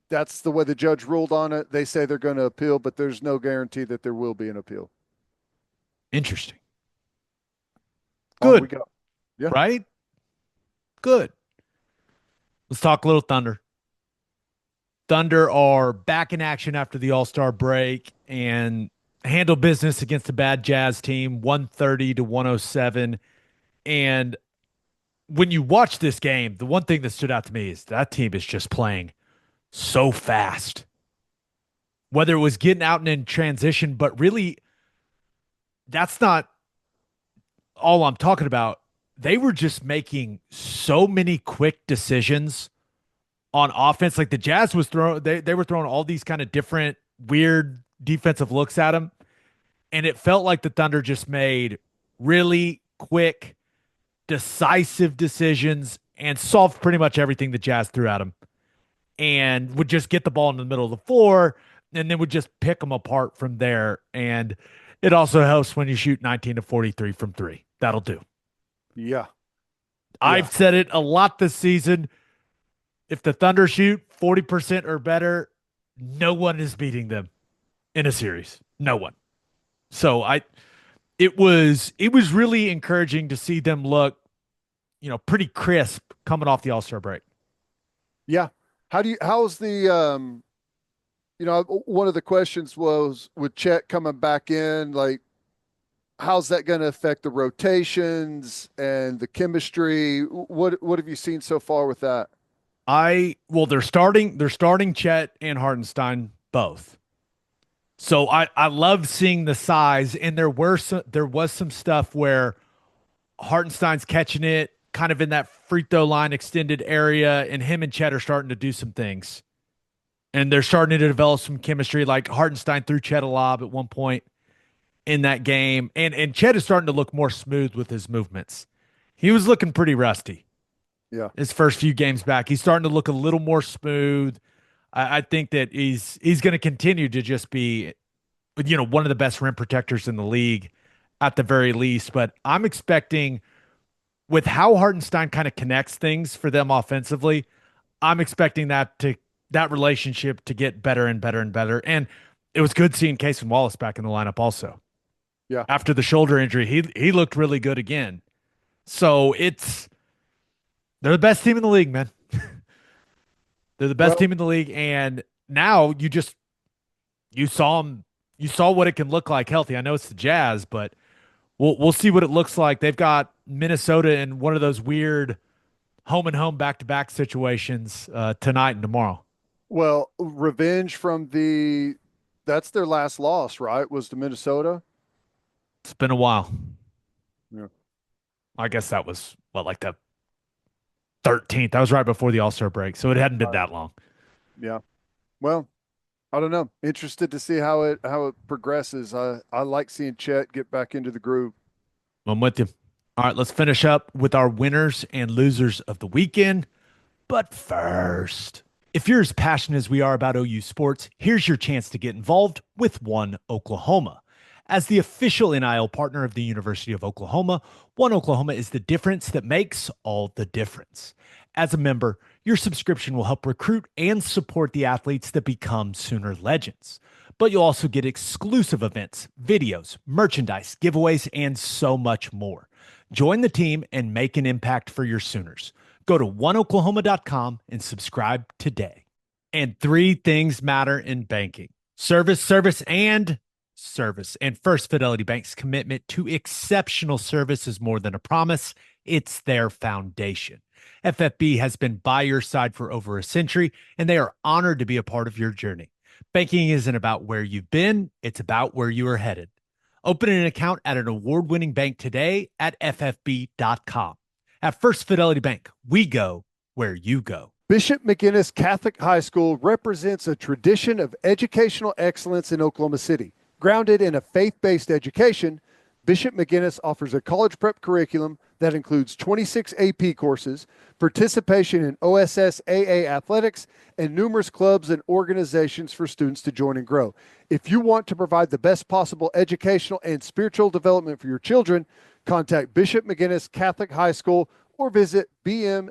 That's the way the judge ruled on it. They say they're going to appeal, but there's no guarantee that there will be an appeal. Interesting. On we Good. go. Yeah. Right? Good. Let's talk a little Thunder. Thunder are back in action after the All-Star break and handle business against a bad Jazz team, 130-107. And when you watch this game, the one thing that stood out to me is that team is just playing so fast. Whether it was getting out and in transition, but really, that's not all I'm talking about. They were just making so many quick decisions on offense. Like the Jazz was throwing, they were throwing all these kind of different weird defensive looks at them. And it felt like the Thunder just made really quick, decisive decisions and solved pretty much everything the Jazz threw at them, and would just get the ball in the middle of the floor and then would just pick them apart from there. And it also helps when you shoot 19-43 from three. That'll do. Yeah. I've said it a lot this season. If the Thunder shoot 40% or better, no one is beating them in a series. No one. So it was really encouraging to see them look, pretty crisp coming off the All-Star break. Yeah. How's the one of the questions was with Chet coming back in, like, how's that going to affect the rotations and the chemistry? What have you seen so far with that? They're starting Chet and Hartenstein both. So I love seeing the size, and there was some stuff where Hartenstein's catching it kind of in that free throw line extended area, and him and Chet are starting to do some things. And they're starting to develop some chemistry. Like Hartenstein threw Chet a lob at one point in that game. And Chet is starting to look more smooth with his movements. He was looking pretty rusty. Yeah. His first few games back. He's starting to look a little more smooth. I think that he's going to continue to just be, one of the best rim protectors in the league at the very least. But I'm expecting, with how Hartenstein kind of connects things for them offensively, I'm expecting that relationship to get better and better and better. And it was good seeing Casey Wallace back in the lineup also. Yeah. After the shoulder injury, he looked really good again. So they're the best team in the league, man. They're the best team in the league. And now you saw what it can look like healthy. I know it's the Jazz, but we'll see what it looks like. They've got Minnesota in one of those weird home and home back-to-back situations tonight and tomorrow. Well, revenge from that's their last loss, right? Was to Minnesota. It's been a while. Yeah. I guess that was like the 13th. That was right before the All-Star break, so it hadn't been that long. Yeah. Well, I don't know. Interested to see how it progresses. I like seeing Chet get back into the groove. I'm with you. All right, let's finish up with our winners and losers of the weekend. But first, if you're as passionate as we are about OU sports, here's your chance to get involved with One Oklahoma. As the official NIL partner of the University of Oklahoma, One Oklahoma is the difference that makes all the difference. As a member, your subscription will help recruit and support the athletes that become Sooner legends. But you'll also get exclusive events, videos, merchandise, giveaways, and so much more. Join the team and make an impact for your Sooners. Go to oneoklahoma.com and subscribe today. And three things matter in banking: service, service, and service. And First Fidelity Bank's commitment to exceptional service is more than a promise, it's their foundation. FFB has been by your side for over a century, and they are honored to be a part of your journey. Banking isn't about where you've been, it's about where you are headed. Open an account at an award-winning bank today at ffb.com. At First Fidelity Bank, we go where you go. Bishop McGuinness Catholic High School represents a tradition of educational excellence in Oklahoma City. Grounded in a faith-based education, Bishop McGuinness offers a college prep curriculum that includes 26 AP courses, participation in OSSAA athletics, and numerous clubs and organizations for students to join and grow. If you want to provide the best possible educational and spiritual development for your children, contact Bishop McGuinness Catholic High School or visit bmchs.org.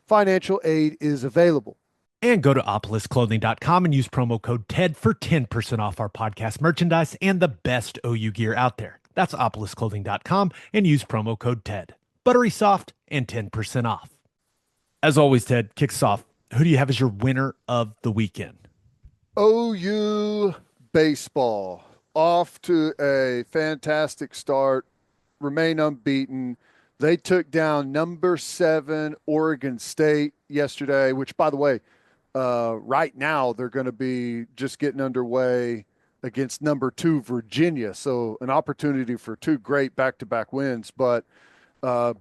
Financial aid is available. And go to opolisclothing.com and use promo code TED for 10% off our podcast merchandise and the best OU gear out there. That's opolisclothing.com and use promo code TED. Buttery soft and 10% off. As always, Ted, kicks off. Who do you have as your winner of the weekend? OU baseball off to a fantastic start, remain unbeaten. They took down number 7 Oregon State yesterday, which, by the way, right now they're going to be just getting underway against number 2 Virginia. So an opportunity for 2 great back-to-back wins, but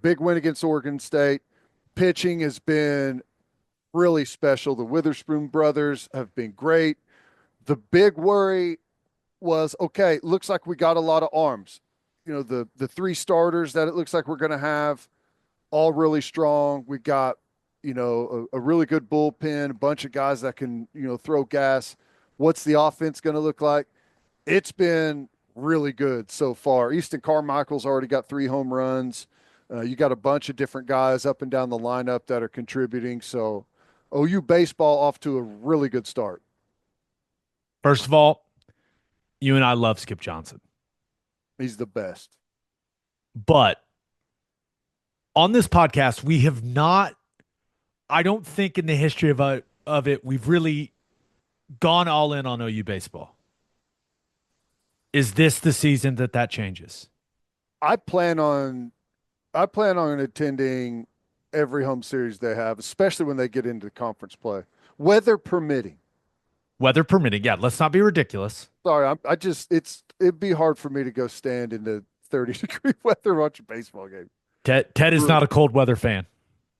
big win against Oregon State. Pitching has been really special. The Witherspoon brothers have been great. The big worry was, okay, looks like we got a lot of arms. You know, the 3 starters that it looks like we're going to have, all really strong. We got, you know, a really good bullpen, a bunch of guys that can, you know, throw gas. What's the offense going to look like? It's been really good so far. Easton Carmichael's already got 3 home runs. You got a bunch of different guys up and down the lineup that are contributing. So OU baseball off to a really good start. First of all, you and I love Skip Johnson. He's the best. But on this podcast, we have not, I don't think in the history of it, we've really gone all in on OU baseball. Is this the season that changes? I plan on attending every home series they have, especially when they get into conference play, weather permitting. Weather permitting, yeah. Let's not be ridiculous. Sorry, it'd be hard for me to go stand in the 30-degree weather and watch a baseball game. Ted is not a cold weather fan.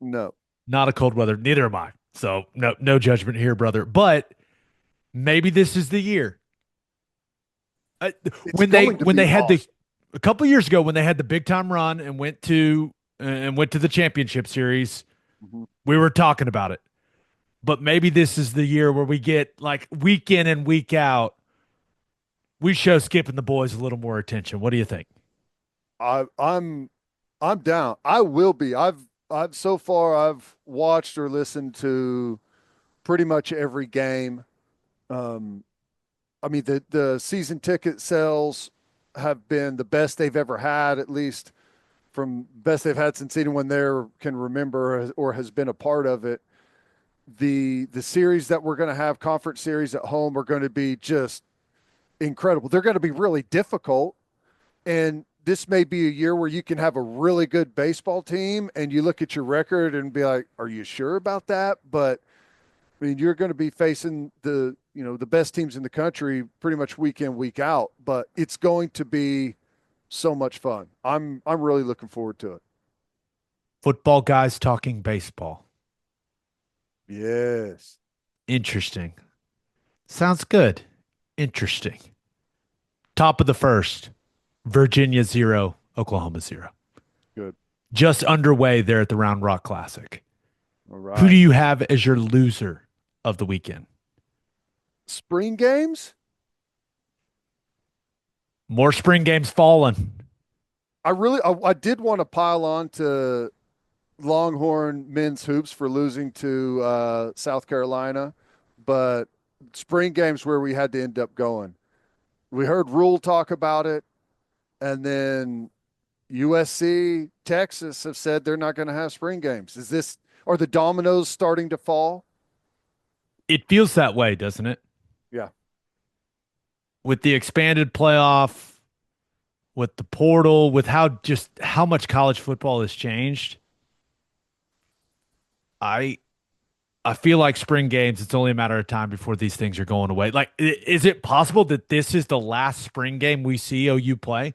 No, not a cold weather. Neither am I. So no judgment here, brother. But maybe this is the year. When they had a couple years ago when they had the big time run and went to the championship series, we were talking about it. But maybe this is the year where we get, like, week in and week out, we show Skip and the boys a little more attention. What do you think? I'm down. I will be. I've so far I've watched or listened to pretty much every game. I mean, the season ticket sales have been the best they've ever had, at least from best they've had since anyone there can remember or has been a part of it. The series that we're going to have, conference series at home, are going to be just incredible. They're going to be really difficult, and this may be a year where you can have a really good baseball team and you look at your record and be like, are you sure about that? But I mean, you're going to be facing the best teams in the country pretty much week in, week out, but it's going to be so much fun. I'm really looking forward to it. Football guys talking baseball. Yes. Interesting. Sounds good. Interesting. Top of the first, Virginia 0, Oklahoma 0. Good. Just underway there at the Round Rock Classic. All right. Who do you have as your loser of the weekend? Spring games? More spring games falling. I did want to pile on to Longhorn men's hoops for losing to South Carolina, but spring games where we had to end up going. We heard Rule talk about it, and then USC, Texas have said they're not going to have spring games. Are the dominoes starting to fall? It feels that way, doesn't it? Yeah. With the expanded playoff, with the portal, with how much college football has changed. I I feel like spring games, it's only a matter of time before these things are going away. Like, is it possible that this is the last spring game we see OU play?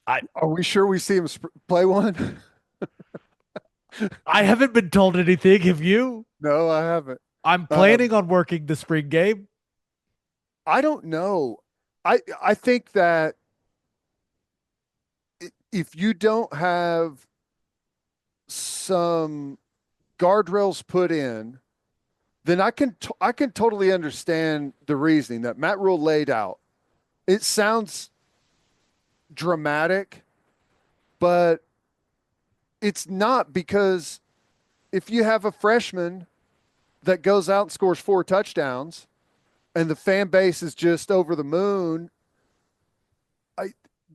I Are we sure we see him play one? I haven't been told anything. Have you? No, I haven't. I'm Um, planning on working the spring game. I don't know. I think that if you don't have some guardrails put in, then I can totally understand the reasoning that Matt Rule laid out. It sounds dramatic, but it's not, because if you have a freshman that goes out and scores 4 touchdowns and the fan base is just over the moon,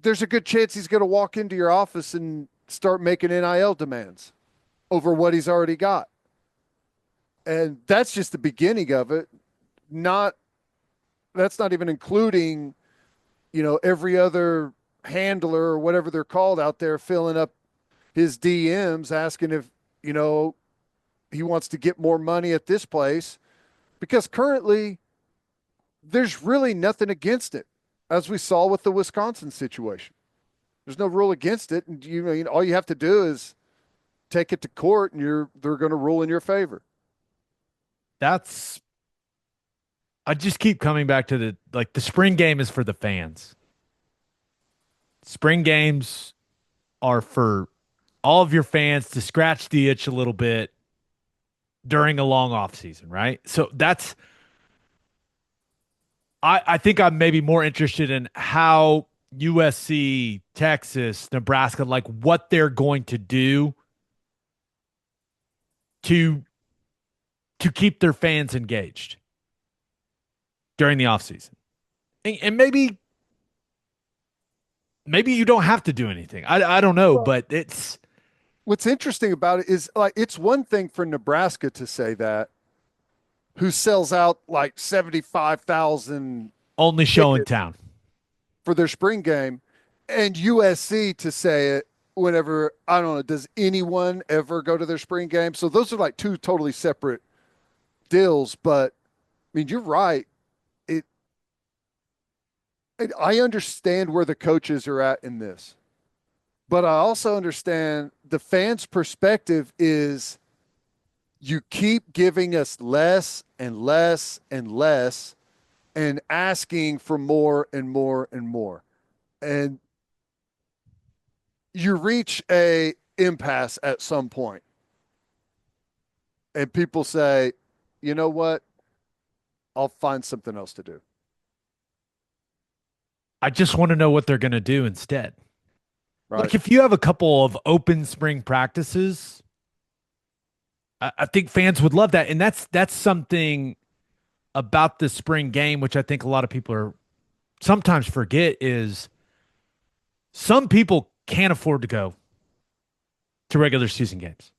there's a good chance he's going to walk into your office and start making NIL demands over what he's already got. And that's just the beginning of it. Not That's not even including, every other handler or whatever they're called out there filling up his DMs asking if, he wants to get more money at this place, because currently there's really nothing against it, as we saw with the Wisconsin situation. There's no rule against it, and all you have to do is take it to court, and they're going to rule in your favor. That's I just keep coming back to the spring game is for the fans. Spring games are for all of your fans to scratch the itch a little bit during a long off season, right? So I think I'm maybe more interested in how USC, Texas, Nebraska, like what they're going to do to keep their fans engaged during the offseason. And maybe you don't have to do anything. I don't know, Well, but it's what's interesting about it is, like, it's one thing for Nebraska to say that, who sells out like 75,000 only show in tickets town. for their spring game, and USC to say it whenever, I don't know, does anyone ever go to their spring game? So those are like two totally separate deals. But I mean, you're right. It, I understand where the coaches are at in this, but I also understand the fans' perspective is, you keep giving us less and less and less and asking for more and more and more. And you reach a impasse at some point. And people say, you know what? I'll find something else to do. I just want to know what they're going to do instead. Right. Like if you have a couple of open spring practices, I think fans would love that. And that's something about the spring game, which I think a lot of people are sometimes forget, is some people can't afford to go to regular season games.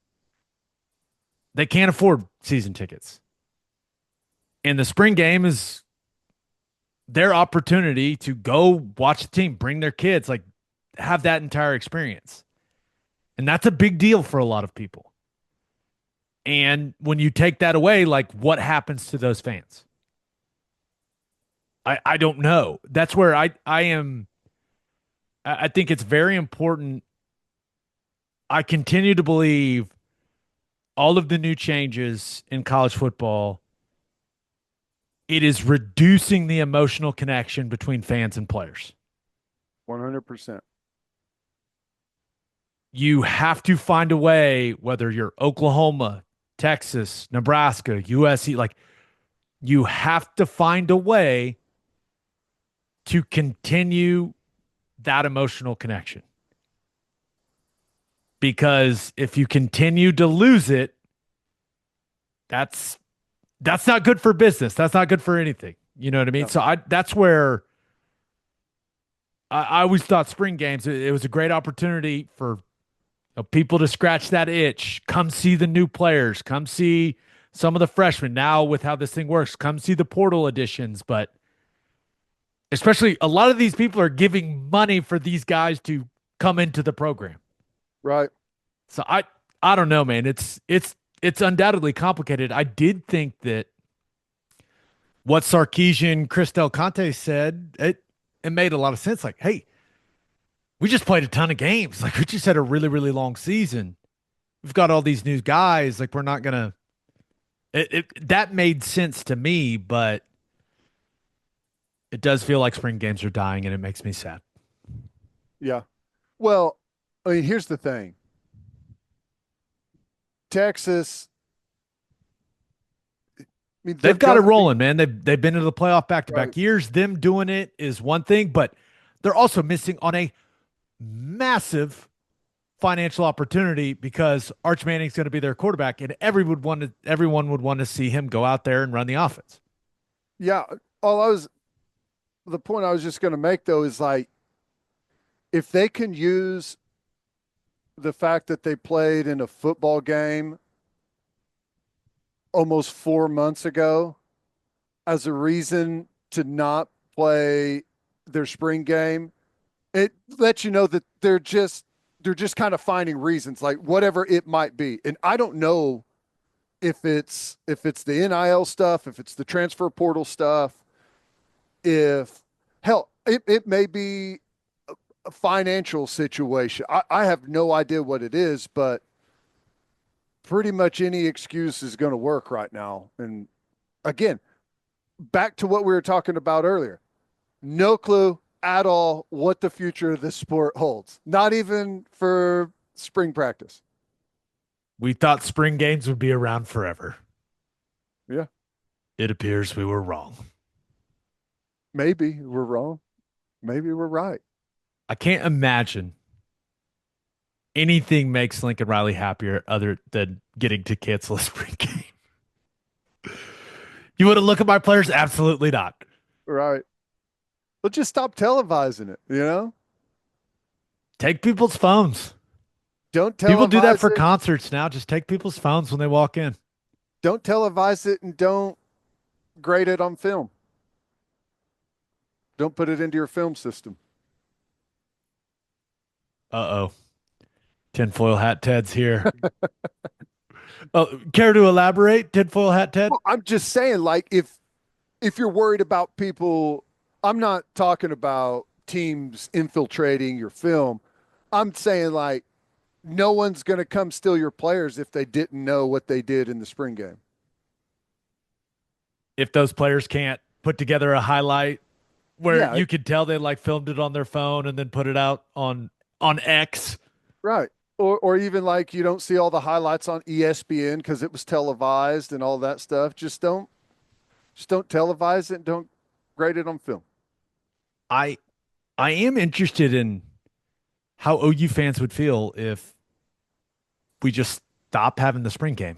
They can't afford season tickets. And the spring game is their opportunity to go watch the team, bring their kids, like have that entire experience. And that's a big deal for a lot of people. And when you take that away, like what happens to those fans? I don't know. That's where I am. I think it's very important. I continue to believe all of the new changes in college football, it is reducing the emotional connection between fans and players. 100%. You have to find a way, whether you're Oklahoma, Texas, Nebraska, USC, like you have to find a way to continue that emotional connection. Because if you continue to lose it, that's not good for business. That's not good for anything. You know what I mean? No. So that's where I always thought spring games, it was a great opportunity for people to scratch that itch. Come see the new players. Come see some of the freshmen. Now with how this thing works, come see the portal additions. But especially a lot of these people are giving money for these guys to come into the program. Right. So I don't know, man. It's undoubtedly complicated. I did think that what Sarkisian, Chris Del Conte said, it made a lot of sense. Like, hey, we just played a ton of games. Like, we just had a really, really long season. We've got all these new guys. Like, we're not gonna. That made sense to me, but it does feel like spring games are dying, and it makes me sad. Yeah. Well, I mean, here's the thing. Texas, I mean, They've got it rolling, man. They've been to the playoff back-to-back right. years. Them doing it is one thing, but they're also missing on a massive financial opportunity because Arch Manning's going to be their quarterback, and everyone would want to see him go out there and run the offense. Yeah. The point I was just going to make though is like, if they can use the fact that they played in a football game almost 4 months ago as a reason to not play their spring game, it lets you know that they're just kind of finding reasons, like whatever it might be. And I don't know if it's the NIL stuff, if it's the transfer portal stuff, if hell, it may be a financial situation. I have no idea what it is, but pretty much any excuse is going to work right now. And again, back to what we were talking about earlier, no clue at all what the future of this sport holds. Not even for spring practice. We thought spring games would be around forever. Yeah. It appears we were wrong. Maybe we're wrong. Maybe we're right. I can't imagine anything makes Lincoln Riley happier other than getting to cancel a spring game. You want to look at my players? Absolutely not. Right. But just stop televising it, you know? Take people's phones. Don't televise People do that for it. concerts now. Just take people's phones when they walk in. Don't televise it and don't grade it on film. Don't put it into your film system. Uh-oh. Tinfoil hat Ted's here. Oh, care to elaborate, Tinfoil hat Ted? Well, I'm just saying, like, if you're worried about people, I'm not talking about teams infiltrating your film. I'm saying, like, no one's going to come steal your players if they didn't know what they did in the spring game. If those players can't put together a highlight where you could tell they like filmed it on their phone and then put it out on X. Right. Or even like you don't see all the highlights on ESPN because it was televised and all that stuff. Just don't televise it and don't grade it on film. I am interested in how OU fans would feel if we just stop having the spring game.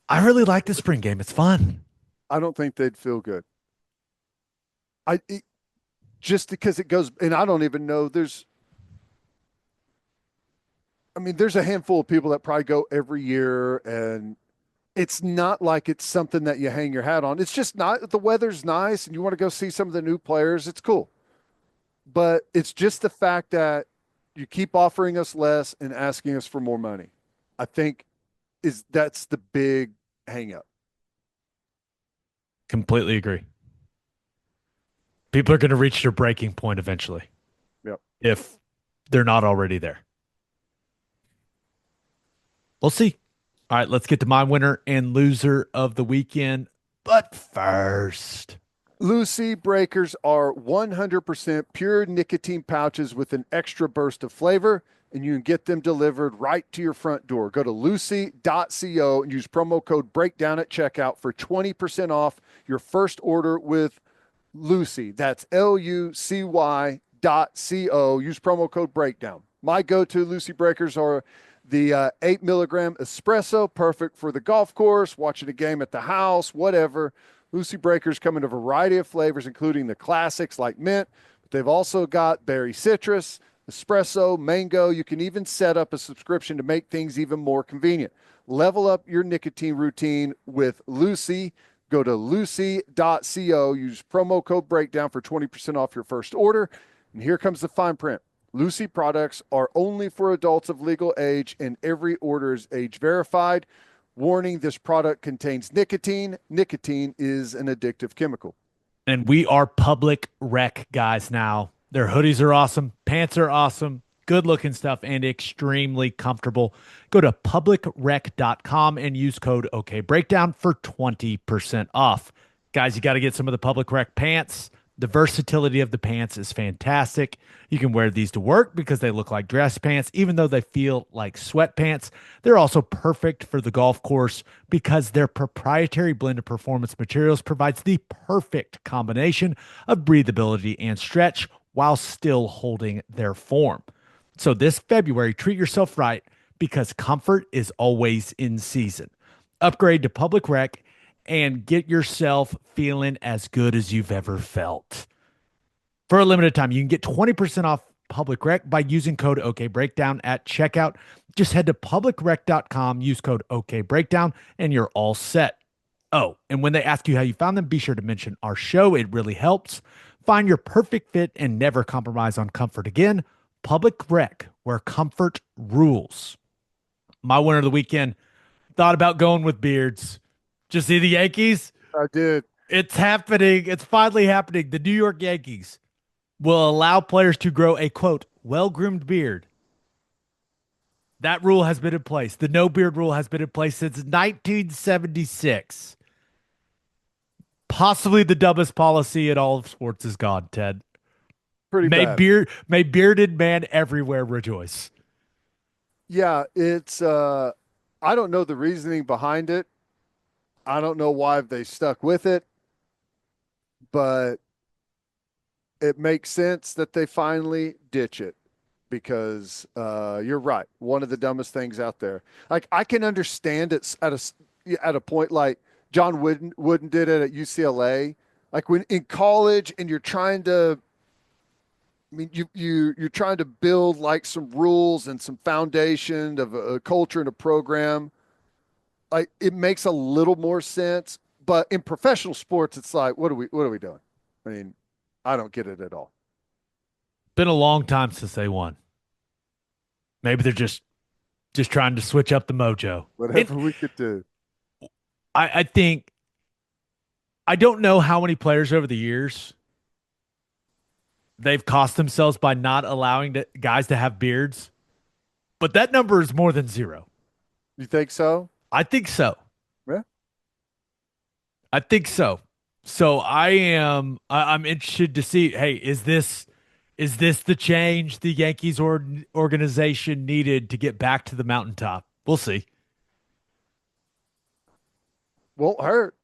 I really like the spring game. It's fun. I don't think they'd feel good. Just because it goes, and I don't even know there's a handful of people that probably go every year, and it's not like it's something that you hang your hat on. It's just not, the weather's nice and you want to go see some of the new players. It's cool. But it's just the fact that you keep offering us less and asking us for more money. I think that's the big hang up. Completely agree. People are going to reach their breaking point eventually. Yep. If they're not already there. We'll see. All right, let's get to my winner and loser of the weekend. But first, Lucy breakers are 100% pure nicotine pouches with an extra burst of flavor, and you can get them delivered right to your front door. Go to lucy.co and use promo code BREAKDOWN at checkout for 20% off your first order with Lucy. That's LUCY.co. Use promo code breakdown. My go-to Lucy breakers are the 8 milligram espresso, perfect for the golf course, watching a game at the house, whatever. Lucy breakers come in a variety of flavors, including the classics like mint, but they've also got berry citrus, espresso, mango. You can even set up a subscription to make things even more convenient. Level up your nicotine routine with Lucy. Go to lucy.co, use promo code breakdown for 20% off your first order. And here comes the fine print. Lucy products are only for adults of legal age, and every order is age verified. Warning, this product contains nicotine. Nicotine is an addictive chemical. And we are public rec guys now. Their hoodies are awesome, pants are awesome, good looking stuff, and extremely comfortable. Go to publicrec.com and use code OKBreakdown for 20% off. Guys, you got to get some of the public rec pants. The versatility of the pants is fantastic. You can wear these to work because they look like dress pants, even though they feel like sweatpants. They're also perfect for the golf course because their proprietary blend of performance materials provides the perfect combination of breathability and stretch while still holding their form. So this February, treat yourself right because comfort is always in season. Upgrade to Public Rec and get yourself feeling as good as you've ever felt. For a limited time, you can get 20% off Public Rec by using code OKBreakdown at checkout. Just head to publicrec.com, use code OKBreakdown, and you're all set. Oh, and when they ask you how you found them, be sure to mention our show. It really helps. Find your perfect fit and never compromise on comfort again. Public Rec, where comfort rules. My winner of the weekend, thought about going with beards. Did you see the Yankees? I did. It's happening. It's finally happening. The New York Yankees will allow players to grow a, quote, well-groomed beard. That rule has been in place. The no beard rule has been in place since 1976. Possibly the dumbest policy in all of sports is gone, Ted. Pretty bad. May bearded man everywhere rejoice. Yeah, it's I don't know the reasoning behind it. I don't know why they stuck with it, but it makes sense that they finally ditch it because you're right. One of the dumbest things out there. Like I can understand it at a point like John Wooden did it at UCLA. Like when in college and you're trying to, I mean, you're trying to build like some rules and some foundation of a culture and a program. Like it makes a little more sense, but in professional sports, it's like, what are we doing? I mean, I don't get it at all. Been a long time since they won. Maybe they're just trying to switch up the mojo. Whatever we could do. I think I don't know how many players over the years they've cost themselves by not allowing guys to have beards, but that number is more than zero. You think so? I think so. Yeah. I think so. So I'm interested to see, hey, is this the change the Yankees organization needed to get back to the mountaintop? We'll see. Won't hurt.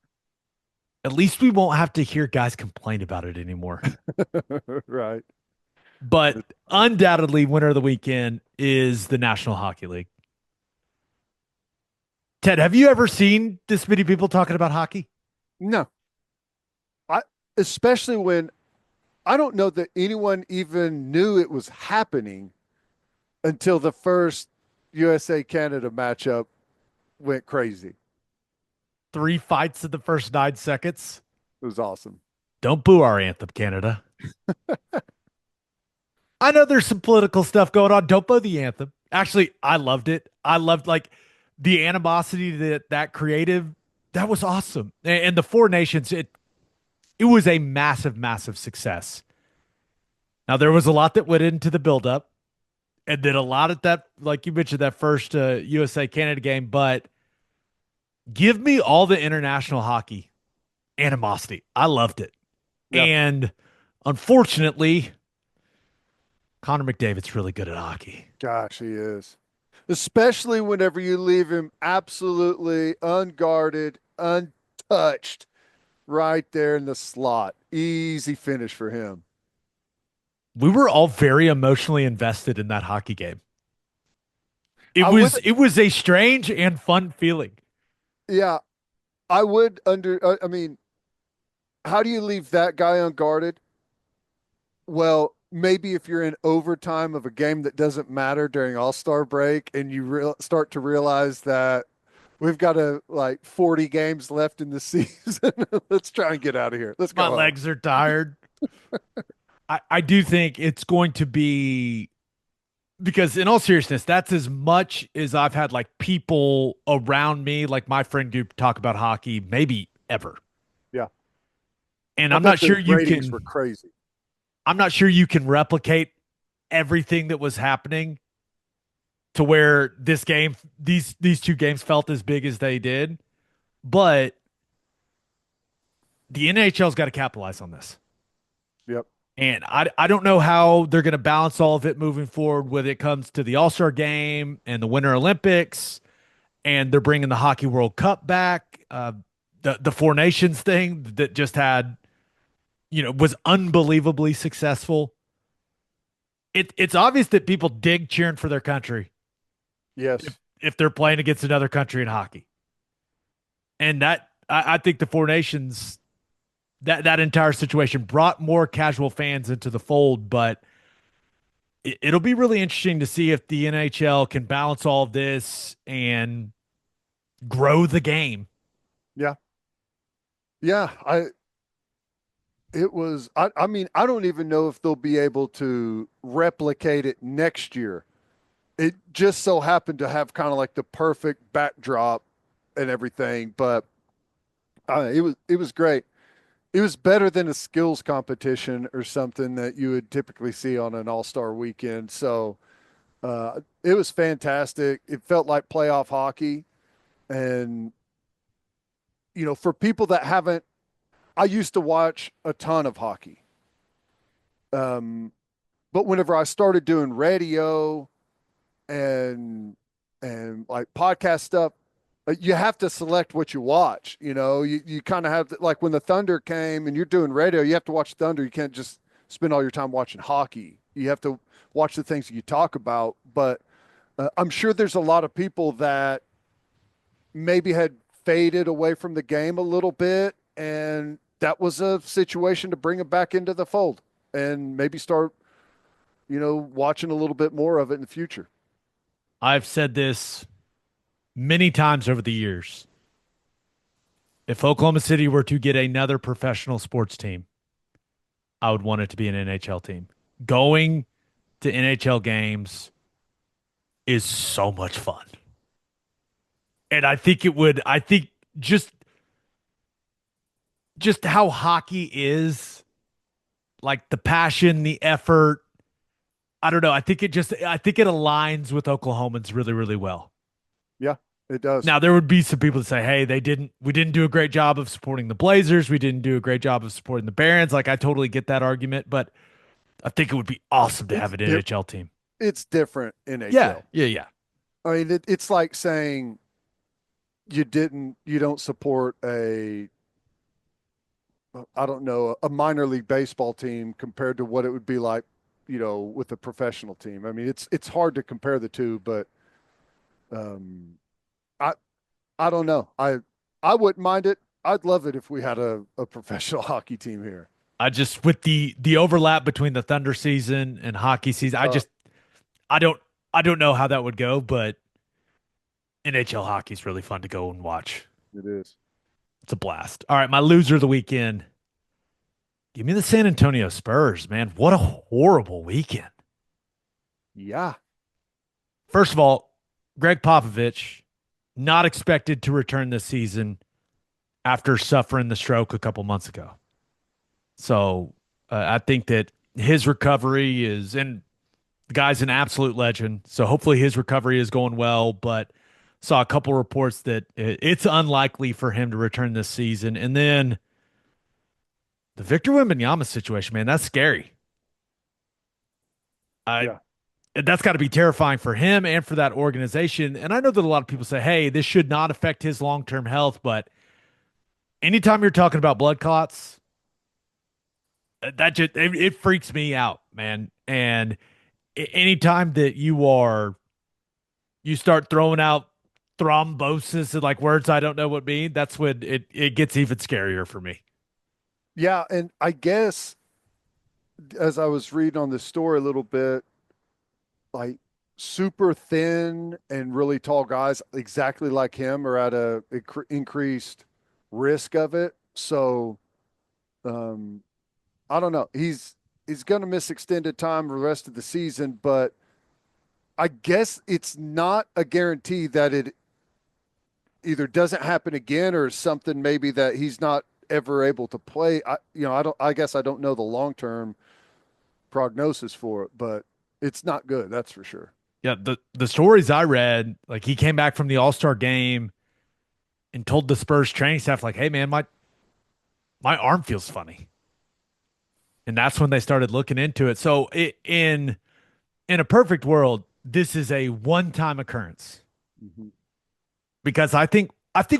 At least we won't have to hear guys complain about it anymore. Right. But undoubtedly, winner of the weekend is the National Hockey League. Ted, have you ever seen this many people talking about hockey? No. Especially when I don't know that anyone even knew it was happening until the first USA Canada matchup went crazy. 3 fights in the first 9 seconds. It was awesome. Don't boo our anthem, Canada. I know there's some political stuff going on. Don't boo the anthem. Actually, I loved it. I loved like the animosity that creative. That was awesome. And the Four Nations, it was a massive, massive success. Now there was a lot that went into the buildup, and then a lot at that, like you mentioned, that first USA Canada game. But give me all the international hockey animosity. I loved it. Yep. And unfortunately, Connor McDavid's really good at hockey. Gosh, he is. Especially whenever you leave him absolutely unguarded, untouched right there in the slot. Easy finish for him. We were all very emotionally invested in that hockey game. It I would, was it was a strange and fun feeling. yeah, I would I mean, how do you leave that guy unguarded? Well, maybe if you're in overtime of a game that doesn't matter during All-Star break and you start to realize that we've got like 40 games left in the season. Let's try and get out of here. Let's My go home. legs are tired. I do think it's going to be because in all seriousness, that's as much as I've had like people around me, like my friend group, talk about hockey, maybe ever. Yeah. And I I'm bet not the sure you ratings were can crazy. I'm not sure you can replicate everything that was happening to where these two games felt as big as they did. But the NHL's got to capitalize on this. Yep. And I don't know how they're going to balance all of it moving forward when it comes to the All-Star game and the Winter Olympics, and they're bringing the Hockey World Cup back. The Four Nations thing that just had, was unbelievably successful. It's obvious that people dig cheering for their country Yes. if they're playing against another country in hockey. And that I think the Four Nations that entire situation brought more casual fans into the fold, but it'll be really interesting to see if the NHL can balance all of this and grow the game. Yeah. Yeah. I mean, I don't even know if they'll be able to replicate it next year. It just so happened to have kind of like the perfect backdrop and everything, but it was great. It was better than a skills competition or something that you would typically see on an all-star weekend. So it was fantastic. It felt like playoff hockey. And, for people that haven't, I used to watch a ton of hockey. Um, but whenever I started doing radio and like podcast stuff, you have to select what you watch. You kind of have like when the Thunder came and you're doing radio, you have to watch Thunder. You can't just spend all your time watching hockey. You have to watch the things that you talk about. But I'm sure there's a lot of people that maybe had faded away from the game a little bit, and that was a situation to bring them back into the fold and maybe start, watching a little bit more of it in the future. I've said this many times over the years. If Oklahoma City were to get another professional sports team, I would want it to be an NHL team. Going to NHL games is so much fun. And I think just how hockey is, like the passion, the effort. I don't know. I think it aligns with Oklahomans really, really well. Yeah, it does. Now there would be some people that say, "Hey, we didn't do a great job of supporting the Blazers. We didn't do a great job of supporting the Barons." Like I totally get that argument, but I think it would be awesome to have an NHL team. It's different NHL. Yeah. I mean, it's like saying you don't support I don't know, a minor league baseball team compared to what it would be like, with a professional team. I mean, it's hard to compare the two, but um, I I don't know. I wouldn't mind it. I'd love it if we had a professional hockey team here. I just with the overlap between the Thunder season and hockey season, I don't I don't know how that would go, but NHL hockey is really fun to go and watch. It is. It's a blast. All right, my loser of the weekend. Give me the San Antonio Spurs, man. What a horrible weekend. Yeah. First of all, Greg Popovich, not expected to return this season after suffering the stroke a couple months ago. So I think that his recovery and the guy's an absolute legend. So hopefully his recovery is going well, but saw a couple reports that it's unlikely for him to return this season. And then the Victor Wembanyama situation, man, that's scary. Yeah. That's got to be terrifying for him and for that organization. And I know that a lot of people say, hey, this should not affect his long-term health, but anytime you're talking about blood clots, it freaks me out, man. And anytime that you start throwing out thrombosis and like words I don't know what mean, that's when it gets even scarier for me. Yeah, and I guess as I was reading on this story a little bit, like super thin and really tall guys exactly like him are at a increased risk of it. So um I don't know. He's going to miss extended time for the rest of the season, but I guess it's not a guarantee that it either doesn't happen again or something maybe that he's not ever able to play. I guess I don't know the long-term prognosis for it, but it's not good, that's for sure. Yeah, the stories I read, like he came back from the All-Star game and told the Spurs training staff, like, "Hey, man, my arm feels funny," and that's when they started looking into it. So, in a perfect world, this is a one-time occurrence Mhm. because I think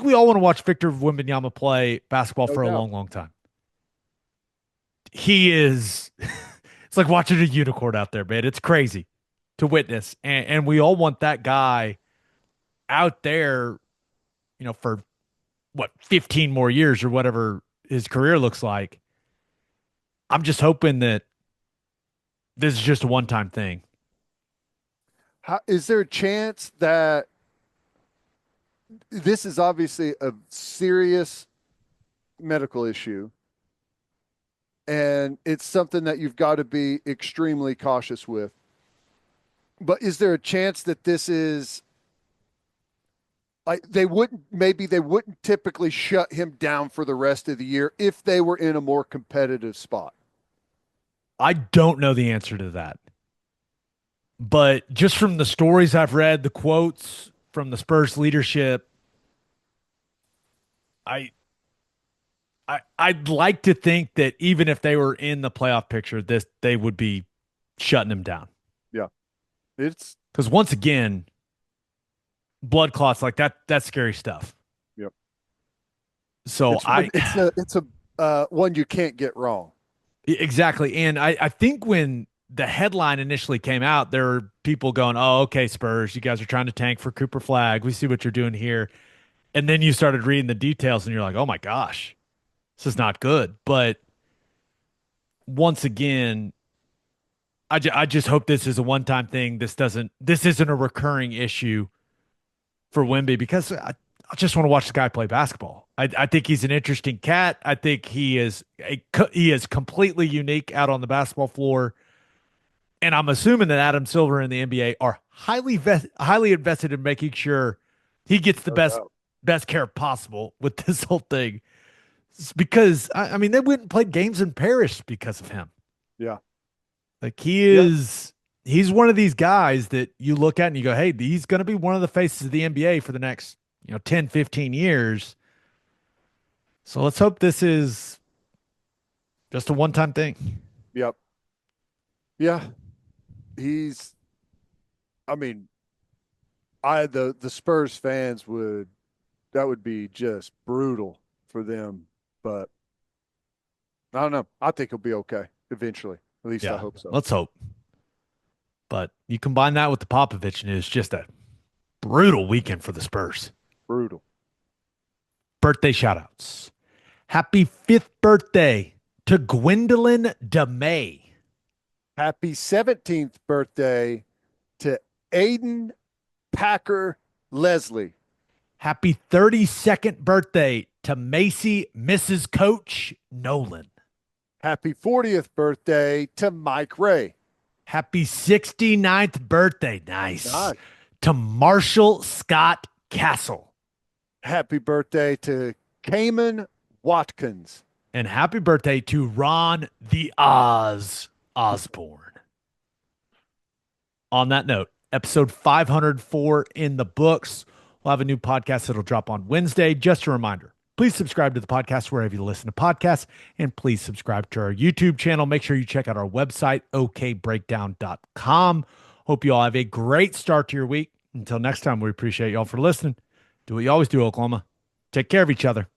we all want to watch Victor Wembanyama play basketball No for a doubt. long, long time. He is, it's like watching a unicorn out there, man. It's crazy to witness, and we all want that guy out there, for what 15 more years or whatever his career looks like. I'm just hoping that this is just a one-time thing. Is there a chance that this is obviously a serious medical issue and it's something that you've got to be extremely cautious with? But is there a chance that this is like they wouldn't typically shut him down for the rest of the year if they were in a more competitive spot? I don't know the answer to that, but just from the stories I've read, the quotes from the Spurs leadership, I I'd like to think that even if they were in the playoff picture, this they would be shutting him down. Yeah. It's Because once again, blood clots like that's scary stuff. Yep. So I It's a one you can't get wrong. exactly. And I think when the headline initially came out, there were people going, "Oh, okay, Spurs, you guys are trying to tank for Cooper Flag. We see what you're doing here." And then you started reading the details and you're like, "Oh my gosh, this is not good." But once again, I just hope this is a one-time thing. This isn't a recurring issue for Wemby because I just want to watch the guy play basketball. I think he's an interesting cat. I think he is completely unique out on the basketball floor. And I'm assuming that Adam Silver and the NBA are highly invested in making sure he gets the No doubt. best care possible with this whole thing. It's because I mean they went and played games in Paris because of him. Yeah. Like Yeah. he's one of these guys that you look at and you go, "Hey, he's going to be one of the faces of the NBA for the next, 10, 15 years." So let's hope this is just a one-time thing. Yep. Yeah. He's I mean, the Spurs fans would that would be just brutal for them, but I don't know. I think he'll be okay eventually. At least I Yeah, hope so. let's hope. But you combine that with the Popovich news, just a brutal weekend for the Spurs. Brutal. Birthday shoutouts. Happy 5th birthday to Gwendolyn DeMay. Happy 17th birthday to Aiden Packer Leslie. Happy 32nd birthday to Macy Mrs. Coach Nolan. Happy 40th birthday to Mike Ray. Happy 69th birthday, nice, Nice. to Marshall Scott Castle. Happy birthday to Cayman Watkins. And happy birthday to Ron the Oz Osborne. On that note, episode 504 in the books. We'll have a new podcast that'll drop on Wednesday. Just a reminder, please subscribe to the podcast wherever you listen to podcasts, and please subscribe to our YouTube channel. Make sure you check out our website, okbreakdown.com. Hope you all have a great start to your week. Until next time, we appreciate y'all for listening. Do what you always do, Oklahoma. Take care of each other.